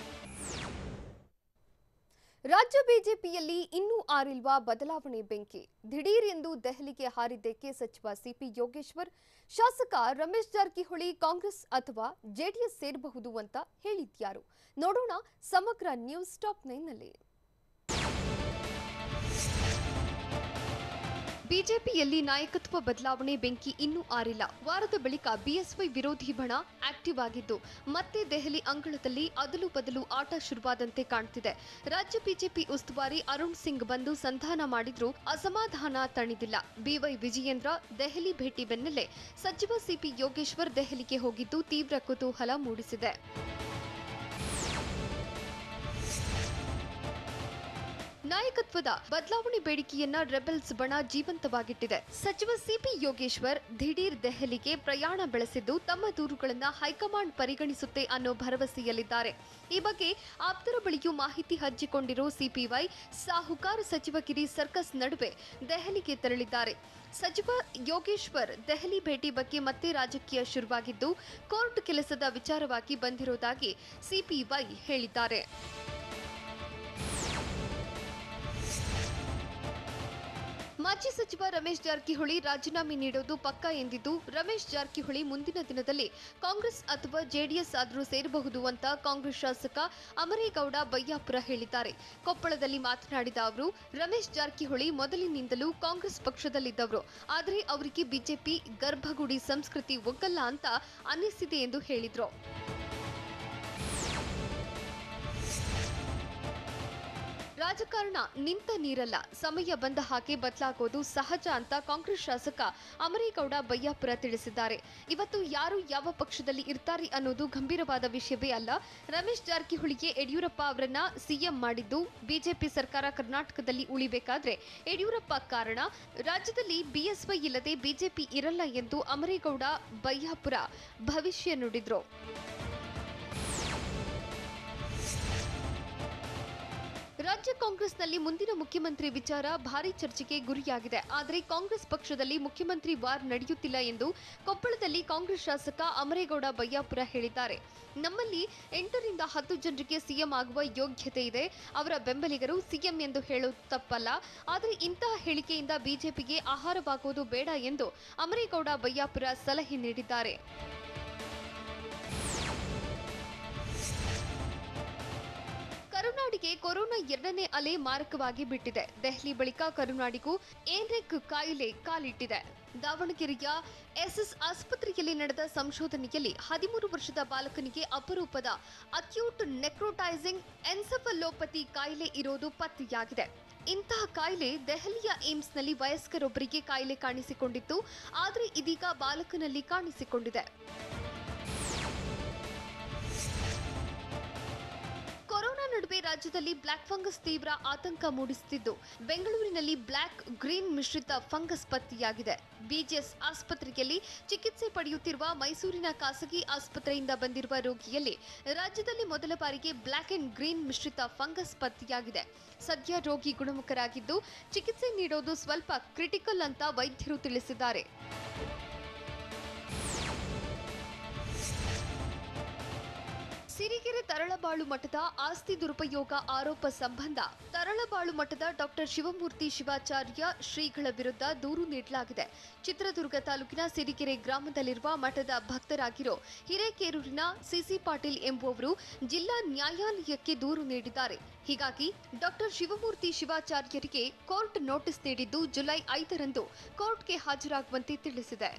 ರಾಜ್ಯ ಬಿಜೆಪಿಯಲ್ಲಿ ಇನ್ನೂ ಆರಿಲ್ವಾ ಬದಲಾವಣೆ ಬೆಂಕಿ? ದಿಢೀರ್ ಎಂದು ದೆಹಲಿಗೆ ಹಾರಿದ್ದಕ್ಕೆ ಸಚಿವ ಸಿಪಿ ಯೋಗೇಶ್ವರ್, ಶಾಸಕ ರಮೇಶ್ ಜಾರಕಿಹೊಳಿ ಕಾಂಗ್ರೆಸ್ ಅಥವಾ ಜೆಡಿಎಸ್ ಸೇರಬಹುದು ಅಂತ ಹೇಳಿದ್ಯಾರು? ನೋಡೋಣ ಸಮಗ್ರ ನ್ಯೂಸ್ ಟಾಪ್ 9ನಲ್ಲಿ. ಬಿಜೆಪಿಯಲ್ಲಿ ನಾಯಕತ್ವ ಬದಲಾವಣೆ ಬೆಂಕಿ ಇನ್ನೂ ಆರಿಲ್ಲ. ವಾರದ ಬಳಿಕ ಬಿಎಸ್ವೈ ವಿರೋಧಿ ಬಣ ಆಕ್ಟಿವ್ ಆಗಿದ್ದು ಮತ್ತೆ ದೆಹಲಿ ಅಂಗಳದಲ್ಲಿ ಅದಲು ಬದಲು ಆಟ ಶುರುವಾದಂತೆ ಕಾಣ್ತಿದೆ. ರಾಜ್ಯ ಬಿಜೆಪಿ ಉಸ್ತುವಾರಿ ಅರುಣ್ ಸಿಂಗ್ ಬಂದು ಸಂಧಾನ ಮಾಡಿದ್ರೂ ಅಸಮಾಧಾನ ತಣಿದಿಲ್ಲ. ಬಿವೈ ವಿಜಯೇಂದ್ರ ದೆಹಲಿ ಭೇಟಿ ಬೆನ್ನಲ್ಲೇ ಸಚಿವ ಸಿಪಿ ಯೋಗೇಶ್ವರ್ ದೆಹಲಿಗೆ ಹೋಗಿದ್ದು ತೀವ್ರ ಕುತೂಹಲ ಮೂಡಿಸಿದೆ. ನಾಯಕತ್ವದ ಬದಲಾವಣೆ ಬೇಡಿಕೆಯನ್ನ ರೆಬೆಲ್ಸ್ ಬಣ ಜೀವಂತವಾಗಿಟ್ಟಿದೆ. ಸಚಿವ ಸಿಪಿ ಯೋಗೇಶ್ವರ್ ದಿಢೀರ್ ದೆಹಲಿಗೆ ಪ್ರಯಾಣ ಬೆಳೆಸಿದ್ದು ತಮ್ಮ ದೂರುಗಳನ್ನು ಹೈಕಮಾಂಡ್ ಪರಿಗಣಿಸುತ್ತೆ ಅನ್ನೋ ಭರವಸೆಯಲ್ಲಿದ್ದಾರೆ. ಈ ಬಗ್ಗೆ ಆಪ್ತರ ಬಳಿಯೂ ಮಾಹಿತಿ ಹಂಚಿಕೊಂಡಿರೋ ಸಿಪಿವೈ ಸಾಹುಕಾರ ಸಚಿವ ಗಿರಿ ಸರ್ಕಸ್ ನಡುವೆ ದೆಹಲಿಗೆ ತೆರಳಿದ್ದಾರೆ. ಸಚಿವ ಯೋಗೇಶ್ವರ್ ದೆಹಲಿ ಭೇಟಿ ಬಗ್ಗೆ ಮತ್ತೆ ರಾಜಕೀಯ ಶುರುವಾಗಿದ್ದು ಕೋರ್ಟ್ ಕೆಲಸದ ವಿಚಾರವಾಗಿ ಬಂದಿರೋದಾಗಿ ಸಿಪಿವೈ ಹೇಳಿದ್ದಾರೆ. ಮಾಜಿ ಸಚಿವ ರಮೇಶ್ ಜಾರಕಿಹೊಳಿ ರಾಜೀನಾಮೆ ನೀಡೋದು ಪಕ್ಕಾ ಎಂದಿದ್ದು, ರಮೇಶ್ ಜಾರಕಿಹೊಳಿ ಮುಂದಿನ ದಿನದಲ್ಲಿ ಕಾಂಗ್ರೆಸ್ ಅಥವಾ ಜೆಡಿಎಸ್ ಆದರೂ ಸೇರಬಹುದು ಅಂತ ಕಾಂಗ್ರೆಸ್ ಶಾಸಕ ಅಮರೇಗೌಡ ಬಯ್ಯಾಪುರ ಹೇಳಿದ್ದಾರೆ. ಕೊಪ್ಪಳದಲ್ಲಿ ಮಾತನಾಡಿದ ಅವರು, ರಮೇಶ್ ಜಾರಕಿಹೊಳಿ ಮೊದಲಿನಿಂದಲೂ ಕಾಂಗ್ರೆಸ್ ಪಕ್ಷದಲ್ಲಿದ್ದವರು, ಆದರೆ ಅವರಿಗೆ ಬಿಜೆಪಿ ಗರ್ಭಗುಡಿ ಸಂಸ್ಕೃತಿ ಒಗ್ಗಲ್ಲ ಅಂತ ಅನ್ನಿಸಿದೆ ಎಂದು ಹೇಳಿದರು. ರಾಜಕಾರಣ ನಿಂತ ನೀರಲ್ಲ, ಸಮಯ ಬಂದ ಹಾಗೆ ಬದಲಾಗೋದು ಸಹಜ ಅಂತ ಕಾಂಗ್ರೆಸ್ ಶಾಸಕ ಅಮರೇಗೌಡ ಬಯ್ಯಾಪುರ ತಿಳಿಸಿದ್ದಾರೆ. ಇವತ್ತು ಯಾರು ಯಾವ ಪಕ್ಷದಲ್ಲಿ ಇರ್ತಾರೆ ಅನ್ನೋದು ಗಂಭೀರವಾದ ವಿಷಯವೇ ಅಲ್ಲ. ರಮೇಶ್ ಜಾರಕಿಹೊಳಿಗೆ ಯಡಿಯೂರಪ್ಪ ಅವರನ್ನ ಸಿಎಂ ಮಾಡಿದ್ದು ಬಿಜೆಪಿ ಸರ್ಕಾರ ಕರ್ನಾಟಕದಲ್ಲಿ ಉಳಿಬೇಕಾದ್ರೆ ಯಡಿಯೂರಪ್ಪ ಕಾರಣ. ರಾಜ್ಯದಲ್ಲಿ ಬಿಎಸ್ವೈ ಇಲ್ಲದೆ ಬಿಜೆಪಿ ಇರಲ್ಲ ಎಂದು ಅಮರೇಗೌಡ ಬಯ್ಯಾಪುರ ಭವಿಷ್ಯ ನುಡಿದ್ರು. ರಾಜ್ಯ ಕಾಂಗ್ರೆಸ್ನಲ್ಲಿ ಮುಂದಿನ ಮುಖ್ಯಮಂತ್ರಿ ವಿಚಾರ ಭಾರೀ ಚರ್ಚೆಗೆ ಗುರಿಯಾಗಿದೆ. ಆದರೆ ಕಾಂಗ್ರೆಸ್ ಪಕ್ಷದಲ್ಲಿ ಮುಖ್ಯಮಂತ್ರಿ ವಾರ್ ನಡೆಯುತ್ತಿಲ್ಲ ಎಂದು ಕೊಪ್ಪಳದಲ್ಲಿ ಕಾಂಗ್ರೆಸ್ ಶಾಸಕ ಅಮರೇಗೌಡ ಬಯ್ಯಾಪುರ ಹೇಳಿದ್ದಾರೆ. ನಮ್ಮಲ್ಲಿ 8 ರಿಂದ 10 ಜನರಿಗೆ ಸಿಎಂ ಆಗುವ ಯೋಗ್ಯತೆ ಇದೆ. ಅವರ ಬೆಂಬಲಿಗರು ಸಿಎಂ ಎಂದು ಹೇಳೋದು ತಪ್ಪಲ್ಲ. ಆದರೆ ಇಂತಹ ಹೇಳಿಕೆಯಿಂದ ಬಿಜೆಪಿಗೆ ಆಹಾರವಾಗುವುದು ಬೇಡ ಎಂದು ಅಮರೇಗೌಡ ಬಯ್ಯಾಪುರ ಸಲಹೆ ನೀಡಿದ್ದಾರೆ. ಕರುನಾಡಿಗೆ ಕೊರೋನಾ 2ನೇ ಅಲೆ ಮಾರಕವಾಗಿ ಬಿಟ್ಟಿದೆ. ದೆಹಲಿ ಬಳಿಕ ಕರುನಾಡಿಗೂ ಏನೆಕ್ ಕಾಯಿಲೆ ಕಾಲಿಟ್ಟಿದೆ. ದಾವಣಗೆರೆಯ ಎಸ್ಎಸ್ ಆಸ್ಪತ್ರೆಯಲ್ಲಿ ನಡೆದ ಸಂಶೋಧನೆಯಲ್ಲಿ 13 ವರ್ಷದ ಬಾಲಕನಿಗೆ ಅಪರೂಪದ ಅಕ್ಯೂಟ್ ನೆಕ್ರೋಟೈಸಿಂಗ್ ಎನ್ಸೆಫಲೋಪತಿ ಕಾಯಿಲೆ ಇರೋದು ಪತ್ತೆಯಾಗಿದೆ. ಇಂತಹ ಕಾಯಿಲೆ ದೆಹಲಿಯ ಏಮ್ಸ್ನಲ್ಲಿ ವಯಸ್ಕರೊಬ್ಬರಿಗೆ ಕಾಯಿಲೆ ಕಾಣಿಸಿಕೊಂಡಿತ್ತು. ಆದರೆ ಇದೀಗ ಬಾಲಕನಲ್ಲಿ ಕಾಣಿಸಿಕೊಂಡಿದೆ. ಕೊರೋನಾ ನಡುವೆ ರಾಜ್ಯದಲ್ಲಿ ಬ್ಲಾಕ್ ಫಂಗಸ್ ತೀವ್ರ ಆತಂಕ ಮೂಡಿಸುತ್ತಿದ್ದು, ಬೆಂಗಳೂರಿನಲ್ಲಿ ಬ್ಲಾಕ್ ಗ್ರೀನ್ ಮಿಶ್ರಿತ ಫಂಗಸ್ ಪತ್ತೆಯಾಗಿದೆ. ಬಿಜಿಎಸ್ ಆಸ್ಪತ್ರೆಯಲ್ಲಿ ಚಿಕಿತ್ಸೆ ಪಡೆಯುತ್ತಿರುವ ಮೈಸೂರಿನ ಖಾಸಗಿ ಆಸ್ಪತ್ರೆಯಿಂದ ಬಂದಿರುವ ರೋಗಿಯಲ್ಲಿ ರಾಜ್ಯದಲ್ಲಿ ಮೊದಲ ಬಾರಿಗೆ ಬ್ಲಾಕ್ ಅಂಡ್ ಗ್ರೀನ್ ಮಿಶ್ರಿತ ಫಂಗಸ್ ಪತ್ತೆಯಾಗಿದೆ. ಸದ್ಯ ರೋಗಿ ಗುಣಮುಖರಾಗಿದ್ದು ಚಿಕಿತ್ಸೆ ನೀಡೋದು ಸ್ವಲ್ಪ ಕ್ರಿಟಿಕಲ್ ಅಂತ ವೈದ್ಯರು ತಿಳಿಸಿದ್ದಾರೆ. ಸಿರಿಗೆರೆ ತರಳಬಾಳು ಮಠದ ಆಸ್ತಿ ದುರುಪಯೋಗ ಆರೋಪ ಸಂಬಂಧ ತರಳಬಾಳು ಮಠದ ಡಾಕ್ಟರ್ ಶಿವಮೂರ್ತಿ ಶಿವಾಚಾರ್ಯ ಶ್ರೀಗಳ ವಿರುದ್ಧ ದೂರು ನೀಡಲಾಗಿದೆ. ಚಿತ್ರದುರ್ಗ ತಾಲೂಕಿನ ಸಿರಿಗೆರೆ ಗ್ರಾಮದಲ್ಲಿರುವ ಮಠದ ಭಕ್ತರಾಗಿರೋ ಹಿರೇಕೇರೂರಿನ ಸಿಸಿ ಪಾಟೀಲ್ ಎಂಬುವವರು ಜಿಲ್ಲಾ ನ್ಯಾಯಾಲಯಕ್ಕೆ ದೂರು ನೀಡಿದ್ದಾರೆ. ಹೀಗಾಗಿ ಡಾಕ್ಟರ್ ಶಿವಮೂರ್ತಿ ಶಿವಾಚಾರ್ಯರಿಗೆ ಕೋರ್ಟ್ ನೋಟಿಸ್ ನೀಡಿದ್ದು ಜುಲೈ 5ರಂದು ಕೋರ್ಟ್ಗೆ ಹಾಜರಾಗುವಂತೆ ತಿಳಿಸಿದೆ.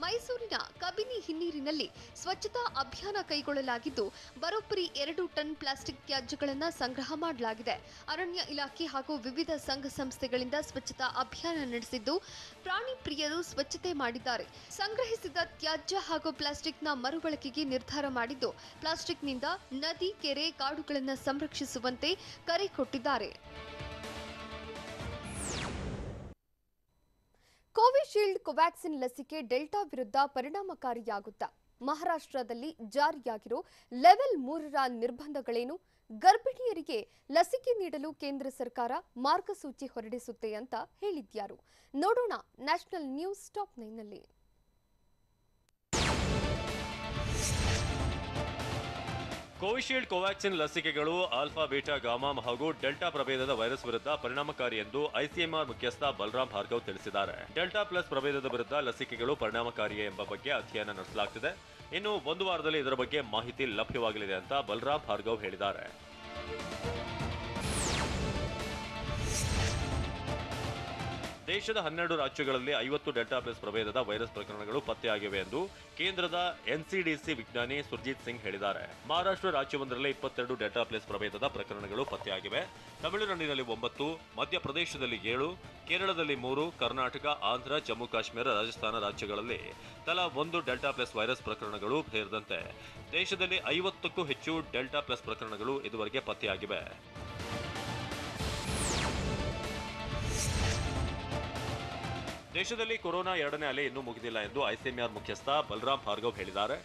ಮೈಸೂರಿನ ಕಬಿನಿ ಹಿನ್ನೀರಿನಲ್ಲಿ ಸ್ವಚ್ಛತಾ ಅಭಿಯಾನ ಕೈಗೊಳ್ಳಲಾಗಿದ್ದು ಬರೋಬ್ಬರಿ 2 ಟನ್ ಪ್ಲಾಸ್ಟಿಕ್ ತ್ಯಾಜ್ಯಗಳನ್ನು ಸಂಗ್ರಹ ಮಾಡಲಾಗಿದೆ. ಅರಣ್ಯ ಇಲಾಖೆ ಹಾಗೂ ವಿವಿಧ ಸಂಘ ಸಂಸ್ಥೆಗಳಿಂದ ಸ್ವಚ್ಛತಾ ಅಭಿಯಾನ ನಡೆಸಿದ್ದು ಪ್ರಾಣಿ ಪ್ರಿಯರು ಸ್ವಚ್ಛತೆ ಮಾಡಿದ್ದಾರೆ. ಸಂಗ್ರಹಿಸಿದ ತ್ಯಾಜ್ಯ ಹಾಗೂ ಪ್ಲಾಸ್ಟಿಕ್ನ ಮರುಬಳಕೆಗೆ ನಿರ್ಧಾರ ಮಾಡಿದ್ದು ಪ್ಲಾಸ್ಟಿಕ್ನಿಂದ ನದಿ, ಕೆರೆ, ಕಾಡುಗಳನ್ನು ಸಂರಕ್ಷಿಸುವಂತೆ ಕರೆ ಕೊಟ್ಟಿದ್ದಾರೆ. ಕೋವಿಶೀಲ್ಡ್ ಕೋವ್ಯಾಕ್ಸಿನ್ ಲಸಿಕೆ ಡೆಲ್ಟಾ ವಿರುದ್ಧ ಪರಿಣಾಮಕಾರಿಯಾಗುತ್ತಾ? ಮಹಾರಾಷ್ಟ್ರದಲ್ಲಿ ಜಾರಿಯಾಗಿರೋ ಲೆವೆಲ್ 3ರ ನಿರ್ಬಂಧಗಳೇನು? ಗರ್ಭಿಣಿಯರಿಗೆ ಲಸಿಕೆ ನೀಡಲು ಕೇಂದ್ರ ಸರ್ಕಾರ ಮಾರ್ಗಸೂಚಿ ಹೊರಡಿಸುತ್ತೆ ಅಂತ ಹೇಳಿದ್ಯಾರು? ನೋಡೋಣ ನ್ಯಾಷನಲ್ ನ್ಯೂಸ್ ಟಾಪ್ 9ನಲ್ಲಿ. ಕೋವಿಶೀಲ್ಡ್ ಕೋವ್ಯಾಕ್ಸಿನ್ ಲಸಿಕೆಗಳು ಆಲ್ಫಾ, ಬೀಟಾ, ಗಾಮಾ ಹಾಗೂ ಡೆಲ್ಟಾ ಪ್ರಭೇದದ ವೈರಸ್ ವಿರುದ್ಧ ಪರಿಣಾಮಕಾರಿ ಎಂದು ಐಸಿಎಂಆರ್ ಮುಖ್ಯಸ್ಥ ಬಲರಾಮ್ ಭಾರ್ಗವ್ ತಿಳಿಸಿದ್ದಾರೆ. ಡೆಲ್ಟಾ ಪ್ಲಸ್ ಪ್ರಭೇದದ ವಿರುದ್ಧ ಲಸಿಕೆಗಳು ಪರಿಣಾಮಕಾರಿಯೇ ಎಂಬ ಬಗ್ಗೆ ಅಧ್ಯಯನ ನಡೆಸಲಾಗುತ್ತಿದೆ. ಇನ್ನು 1 ವಾರದಲ್ಲಿ ಇದರ ಬಗ್ಗೆ ಮಾಹಿತಿ ಲಭ್ಯವಾಗಲಿದೆ ಅಂತ ಬಲರಾಮ್ ಭಾರ್ಗವ್ ಹೇಳಿದ್ದಾರೆ. ದೇಶದ 12 ರಾಜ್ಯಗಳಲ್ಲಿ 50 ಡೆಲ್ಟಾ ಪ್ಲಸ್ ಪ್ರಭೇದದ ವೈರಸ್ ಪ್ರಕರಣಗಳು ಪತ್ತೆಯಾಗಿವೆ ಎಂದು ಕೇಂದ್ರದ ಎನ್ಸಿಡಿಸಿ ವಿಜ್ಞಾನಿ ಸುರ್ಜಿತ್ ಸಿಂಗ್ ಹೇಳಿದ್ದಾರೆ. ಮಹಾರಾಷ್ಟ್ರ ರಾಜ್ಯವೊಂದರಲ್ಲಿ 22 ಡೆಲ್ಟಾ ಪ್ಲಸ್ ಪ್ರಭೇದದ ಪ್ರಕರಣಗಳು ಪತ್ತೆಯಾಗಿವೆ. ತಮಿಳುನಾಡಿನಲ್ಲಿ 9, ಮಧ್ಯಪ್ರದೇಶದಲ್ಲಿ 7, ಕೇರಳದಲ್ಲಿ 3, ಕರ್ನಾಟಕ, ಆಂಧ್ರ, ಜಮ್ಮು ಕಾಶ್ಮೀರ, ರಾಜಸ್ಥಾನ ರಾಜ್ಯಗಳಲ್ಲಿ ತಲಾ 1 ಡೆಲ್ಟಾ ಪ್ಲಸ್ ವೈರಸ್ ಪ್ರಕರಣಗಳು ಸೇರಿದಂತೆ ದೇಶದಲ್ಲಿ 50ಕ್ಕೂ ಹೆಚ್ಚು ಡೆಲ್ಟಾ ಪ್ಲಸ್ ಪ್ರಕರಣಗಳು ಇದುವರೆಗೆ ಪತ್ತೆಯಾಗಿವೆ. ದೇಶದಲ್ಲಿ ಕೊರೋನಾ ಎರಡನೇ ಅಲೆ ಇನ್ನೂ ಮುಗಿದಿಲ್ಲ ಎಂದು ಐಸಿಎಂಆರ್ ಮುಖ್ಯಸ್ಥ ಬಲರಾಮ್ ಭಾರ್ಗವ್ ಹೇಳಿದ್ದಾರೆ.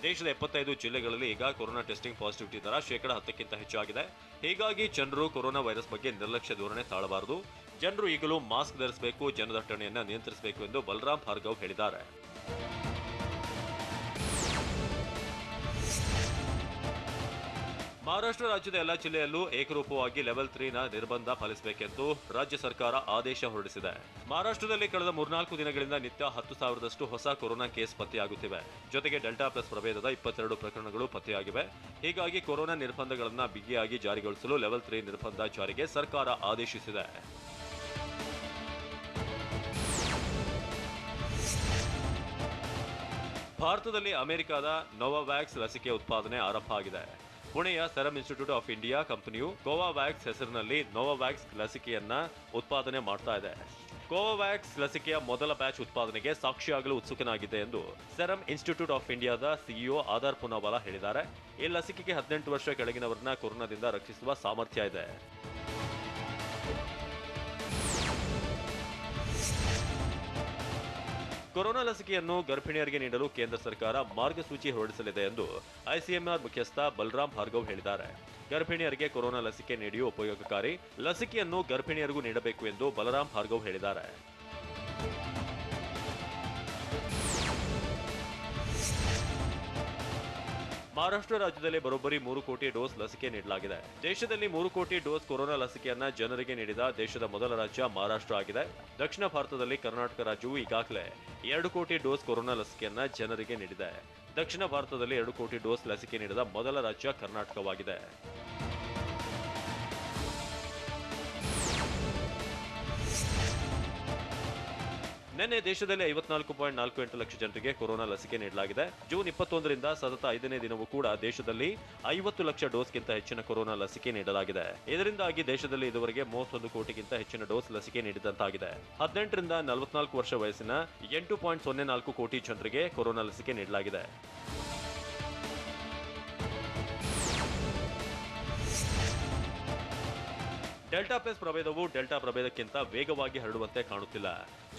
ದೇಶದ 75 ಜಿಲ್ಲೆಗಳಲ್ಲಿ ಈಗ ಕೊರೋನಾ ಟೆಸ್ಟಿಂಗ್ ಪಾಸಿಟಿವಿಟಿ ದರ 10% ಹೆಚ್ಚಾಗಿದೆ. ಹೀಗಾಗಿ ಜನರು ಕೊರೋನಾ ವೈರಸ್ ಬಗ್ಗೆ ನಿರ್ಲಕ್ಷ್ಯ ಧೋರಣೆ ತಾಳಬಾರದು. ಜನರು ಈಗಲೂ ಮಾಸ್ಕ್ ಧರಿಸಬೇಕು, ಜನದಟ್ಟಣೆಯನ್ನು ನಿಯಂತ್ರಿಸಬೇಕು ಎಂದು ಬಲರಾಮ್ ಭಾರ್ಗವ್ ಹೇಳಿದ್ದಾರೆ. ಮಹಾರಾಷ್ಟ್ರ ರಾಜ್ಯದ ಎಲ್ಲಾ ಜಿಲ್ಲೆಯಲ್ಲೂ ಏಕರೂಪವಾಗಿ ಲೆವೆಲ್ 3ನ ನಿರ್ಬಂಧ ಪಾಲಿಸಬೇಕೆಂದು ರಾಜ್ಯ ಸರ್ಕಾರ ಆದೇಶ ಹೊರಡಿಸಿದೆ. ಮಹಾರಾಷ್ಟ್ರದಲ್ಲಿ ಕಳೆದ 3-4 ದಿನಗಳಿಂದ ನಿತ್ಯ 10,000ದಷ್ಟು ಹೊಸ ಕೊರೋನಾ ಕೇಸ್ ಪತ್ತೆಯಾಗುತ್ತಿವೆ. ಜೊತೆಗೆ ಡೆಲ್ಟಾ ಪ್ಲಸ್ ಪ್ರಭೇದದ 22 ಪ್ರಕರಣಗಳು ಪತ್ತೆಯಾಗಿವೆ. ಹೀಗಾಗಿ ಕೊರೋನಾ ನಿರ್ಬಂಧಗಳನ್ನು ಬಿಗಿಯಾಗಿ ಜಾರಿಗೊಳಿಸಲು ಲೆವೆಲ್ 3 ನಿರ್ಬಂಧ ಜಾರಿಗೆ ಸರ್ಕಾರ ಆದೇಶಿಸಿದೆ. ಭಾರತದಲ್ಲಿ ಅಮೆರಿಕದ ನೋವಾವ್ಯಾಕ್ಸ್ ಲಸಿಕೆ ಉತ್ಪಾದನೆ ಆರಂಭ ಆಗಿದೆ. ಪುಣೆಯ ಸೆರಮ್ ಇನ್ಸ್ಟಿಟ್ಯೂಟ್ ಆಫ್ ಇಂಡಿಯಾ ಕಂಪನಿಯು ಕೋವಾವ್ಯಾಕ್ಸ್ ಹೆಸರಿನಲ್ಲಿ ನೋವಾವ್ಯಾಕ್ಸ್ ಲಸಿಕೆಯನ್ನ ಉತ್ಪಾದನೆ ಮಾಡ್ತಾ ಇದೆ. ಕೋವಾವ್ಯಾಕ್ಸ್ ಲಸಿಕೆಯ ಮೊದಲ ಬ್ಯಾಚ್ ಉತ್ಪಾದನೆಗೆ ಸಾಕ್ಷಿಯಾಗಲು ಉತ್ಸುಕನಾಗಿದೆ ಎಂದು ಸೆರಮ್ ಇನ್ಸ್ಟಿಟ್ಯೂಟ್ ಆಫ್ ಇಂಡಿಯಾದ ಸಿಇಒ ಆಧಾರ್ ಪೂನಾವಾಲಾ ಹೇಳಿದ್ದಾರೆ. ಈ ಲಸಿಕೆಗೆ 18 ವರ್ಷ ಕೆಳಗಿನವರನ್ನ ಕೊರೋನಾದಿಂದ ರಕ್ಷಿಸುವ ಸಾಮರ್ಥ್ಯ ಇದೆ. ಕೊರೋನಾ ಲಸಿಕೆಯನ್ನು ಗರ್ಭಿಣಿಯರಿಗೆ ನೀಡಲು ಕೇಂದ್ರ ಸರ್ಕಾರ ಮಾರ್ಗಸೂಚಿ ಹೊರಡಿಸಲಿದೆ ಎಂದು ಐಸಿಎಂಆರ್ ಮುಖ್ಯಸ್ಥ ಬಲರಾಮ್ ಭಾರ್ಗವ್ ಹೇಳಿದ್ದಾರೆ. ಗರ್ಭಿಣಿಯರಿಗೆ ಕೊರೋನಾ ಲಸಿಕೆ ನೀಡಿಯೂ ಉಪಯೋಗಕಾರಿ ಲಸಿಕೆಯನ್ನು ಗರ್ಭಿಣಿಯರಿಗೂ ನೀಡಬೇಕು ಎಂದು ಬಲರಾಮ್ ಭಾರ್ಗವ್ ಹೇಳಿದ್ದಾರೆ. ಮಹಾರಾಷ್ಟ್ರ ರಾಜ್ಯದಲ್ಲಿ ಬರೋಬ್ಬರಿ 3 ಕೋಟಿ ಡೋಸ್ ಲಸಿಕೆ ನೀಡಲಾಗಿದೆ. ದೇಶದಲ್ಲಿ 3 ಕೋಟಿ ಡೋಸ್ ಕೊರೋನಾ ಲಸಿಕೆಯನ್ನ ಜನರಿಗೆ ನೀಡಿದ ದೇಶದ ಮೊದಲ ರಾಜ್ಯ ಮಹಾರಾಷ್ಟ್ರ ಆಗಿದೆ. ದಕ್ಷಿಣ ಭಾರತದಲ್ಲಿ ಕರ್ನಾಟಕ ರಾಜ್ಯವು ಈಗಾಗಲೇ 2 ಕೋಟಿ ಡೋಸ್ ಕೊರೋನಾ ಲಸಿಕೆಯನ್ನ ಜನರಿಗೆ ನೀಡಿದೆ. ದಕ್ಷಿಣ ಭಾರತದಲ್ಲಿ 2 ಕೋಟಿ ಡೋಸ್ ಲಸಿಕೆ ನೀಡಿದ ಮೊದಲ ರಾಜ್ಯ ಕರ್ನಾಟಕವಾಗಿದೆ. ನಿನ್ನೆ ದೇಶದಲ್ಲಿ 54.48 ಲಕ್ಷ ಜನರಿಗೆ ಕೊರೋನಾ ಲಸಿಕೆ ನೀಡಲಾಗಿದೆ. ಜೂನ್ 21ರಿಂದ ಸತತ 5ನೇ ದಿನವೂ ಕೂಡ ದೇಶದಲ್ಲಿ 50 ಲಕ್ಷ ಡೋಸ್ಗಿಂತ ಹೆಚ್ಚಿನ ಕೊರೋನಾ ಲಸಿಕೆ ನೀಡಲಾಗಿದೆ. ಇದರಿಂದಾಗಿ ದೇಶದಲ್ಲಿ ಇದುವರೆಗೆ 31 ಕೋಟಿಗಿಂತ ಹೆಚ್ಚಿನ ಡೋಸ್ ಲಸಿಕೆ ನೀಡಿದಂತಾಗಿದೆ. 18ರಿಂದ 44 ವರ್ಷ ವಯಸ್ಸಿನ 8.04 ಕೋಟಿ ಜನರಿಗೆ ಕೊರೋನಾ ಲಸಿಕೆ ನೀಡಲಾಗಿದೆ. ಡೆಲ್ಟಾ ಪ್ಲಸ್ ಪ್ರಭೇದವು ಡೆಲ್ಟಾ ಪ್ರಭೇದಕ್ಕಿಂತ ವೇಗವಾಗಿ ಹರಡುವಂತೆ ಕಾಣುತ್ತಿಲ್ಲ.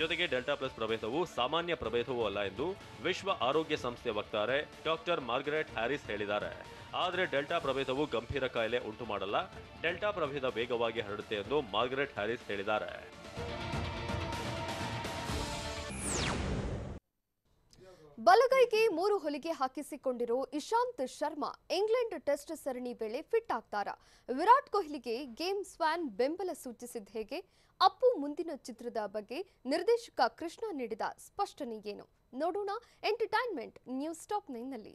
ಜೊತೆಗೆ ಡೆಲ್ಟಾ ಪ್ಲಸ್ ಪ್ರಭೇದವು ಸಾಮಾನ್ಯ ಪ್ರಭೇದವೂ ಅಲ್ಲ ಎಂದು ವಿಶ್ವ ಆರೋಗ್ಯ ಸಂಸ್ಥೆ ವಕ್ತಾರೆ ಡಾಕ್ಟರ್ ಮಾರ್ಗರೆಟ್ ಹ್ಯಾರಿಸ್ ಹೇಳಿದ್ದಾರೆ. ಆದರೆ ಡೆಲ್ಟಾ ಪ್ರಭೇದವು ಗಂಭೀರ ಕಾಯಿಲೆ ಉಂಟು ಮಾಡಲ್ಲ. ಡೆಲ್ಟಾ ಪ್ರಭೇದ ವೇಗವಾಗಿ ಹರಡುತ್ತೆ ಎಂದು ಮಾರ್ಗರೆಟ್ ಹ್ಯಾರಿಸ್ ಹೇಳಿದ್ದಾರೆ. ಬಲಗೈಗೆ 3 ಹೊಲಿಗೆ ಹಾಕಿಸಿಕೊಂಡಿರೋ ಇಶಾಂತ್ ಶರ್ಮಾ ಇಂಗ್ಲೆಂಡ್ ಟೆಸ್ಟ್ ಸರಣಿ ವೇಳೆ ಫಿಟ್ ಆಗ್ತಾರಾ? ವಿರಾಟ್ ಕೊಹ್ಲಿಗೆ ಗೇಮ್ ಸ್ವಾನ್ ಬೆಂಬಲ ಸೂಚಿಸಿದ ಹೇಗೆ? ಅಪ್ಪು ಮುಂದಿನ ಚಿತ್ರದ ಬಗ್ಗೆ ನಿರ್ದೇಶಕ ಕೃಷ್ಣ ನೀಡಿದ ಸ್ಪಷ್ಟನೆ ಏನು? ನೋಡೋಣ ಎಂಟರ್ಟೈನ್ಮೆಂಟ್ ನ್ಯೂಸ್ ಟಾಪ್ 9ನಲ್ಲಿ.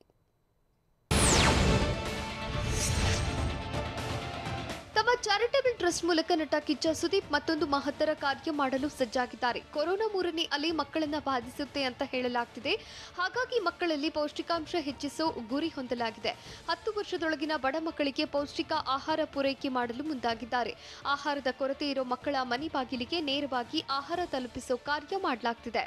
ತಮ್ಮ ಚಾರಿಟಬಲ್ ಟ್ರಸ್ಟ್ ಮೂಲಕ ನಟ ಕಿಚ್ಚ ಸುದೀಪ್ ಮತ್ತೊಂದು ಮಹತ್ತರ ಕಾರ್ಯ ಮಾಡಲು ಸಜ್ಜಾಗಿದ್ದಾರೆ. ಕೊರೋನಾ 3ನೇ ಅಲೆ ಮಕ್ಕಳನ್ನ ಬಾಧಿಸುತ್ತೆ ಅಂತ ಹೇಳಲಾಗ್ತಿದೆ. ಹಾಗಾಗಿ ಮಕ್ಕಳಲ್ಲಿ ಪೌಷ್ಟಿಕಾಂಶ ಹೆಚ್ಚಿಸೋ ಗುರಿ ಹೊಂದಲಾಗಿದೆ. 10 ವರ್ಷದೊಳಗಿನ ಬಡ ಮಕ್ಕಳಿಗೆ ಪೌಷ್ಟಿಕ ಆಹಾರ ಪೂರೈಕೆ ಮಾಡಲು ಮುಂದಾಗಿದ್ದಾರೆ. ಆಹಾರದ ಕೊರತೆ ಇರೋ ಮಕ್ಕಳ ಮನೆ ಬಾಗಿಲಿಗೆ ನೇರವಾಗಿ ಆಹಾರ ತಲುಪಿಸೋ ಕಾರ್ಯ ಮಾಡಲಾಗ್ತಿದೆ.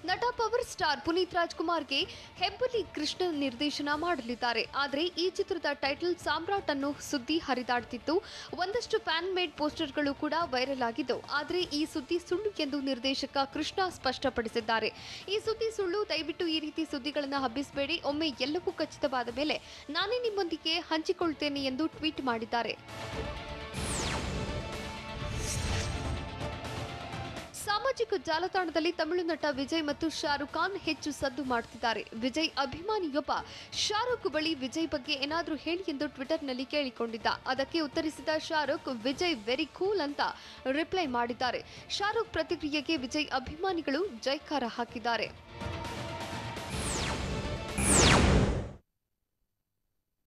ನಟ ಪವರ್ ಸ್ಟಾರ್ ಪುನೀತ್ ರಾಜ್ಕುಮಾರ್ಗೆ ಹೆಬ್ಬಲಿ ಕೃಷ್ಣ ನಿರ್ದೇಶನ ಮಾಡಲಿದ್ದಾರೆ. ಆದರೆ ಈ ಚಿತ್ರದ ಟೈಟಲ್ ಸಾಮ್ರಾಟ್ ಅನ್ನೋ ಸುದ್ದಿ ಹರಿದಾಡ್ತಿತ್ತು. ಒಂದಷ್ಟು ಫ್ಯಾನ್ ಮೇಡ್ ಪೋಸ್ಟರ್ಗಳು ಕೂಡ ವೈರಲ್ ಆಗಿದ್ದು. ಆದರೆ ಈ ಸುದ್ದಿ ಸುಳ್ಳು ಎಂದು ನಿರ್ದೇಶಕ ಕೃಷ್ಣ ಸ್ಪಷ್ಟಪಡಿಸಿದ್ದಾರೆ. ಈ ಸುದ್ದಿ ಸುಳ್ಳು, ದಯವಿಟ್ಟು ಈ ರೀತಿ ಸುದ್ದಿಗಳನ್ನು ಹಬ್ಬಿಸಬೇಡಿ. ಒಮ್ಮೆ ಎಲ್ಲವೂ ಖಚಿತವಾದ ಮೇಲೆ ನಾನೇ ನಿಮ್ಮೊಂದಿಗೆ ಹಂಚಿಕೊಳ್ತೇನೆ ಎಂದು ಟ್ವೀಟ್ ಮಾಡಿದ್ದಾರೆ. ಸಾಮಾಜಿಕ ಜಾಲತಾಣದಲ್ಲಿ ತಮಿಳು ನಟ ವಿಜಯ್ ಮತ್ತು ಶಾರುಖ್ ಖಾನ್ ಹೆಚ್ಚು ಸದ್ದು ಮಾಡುತ್ತಿದ್ದಾರೆ. ವಿಜಯ್ ಅಭಿಮಾನಿಯೊಬ್ಬ ಶಾರುಖ್ ಬಳಿ ವಿಜಯ್ ಬಗ್ಗೆ ಏನಾದರೂ ಹೇಳಿ ಎಂದು ಟ್ವಿಟರ್ನಲ್ಲಿ ಕೇಳಿಕೊಂಡಿದ್ದ. ಅದಕ್ಕೆ ಉತ್ತರಿಸಿದ ಶಾರುಖ್, ವಿಜಯ್ ವೆರಿ ಕೂಲ್ ಅಂತ ರಿಪ್ಲೈ ಮಾಡಿದ್ದಾರೆ. ಶಾರುಖ್ ಪ್ರತಿಕ್ರಿಯೆಗೆ ವಿಜಯ್ ಅಭಿಮಾನಿಗಳು ಜೈಕಾರ ಹಾಕಿದ್ದಾರೆ.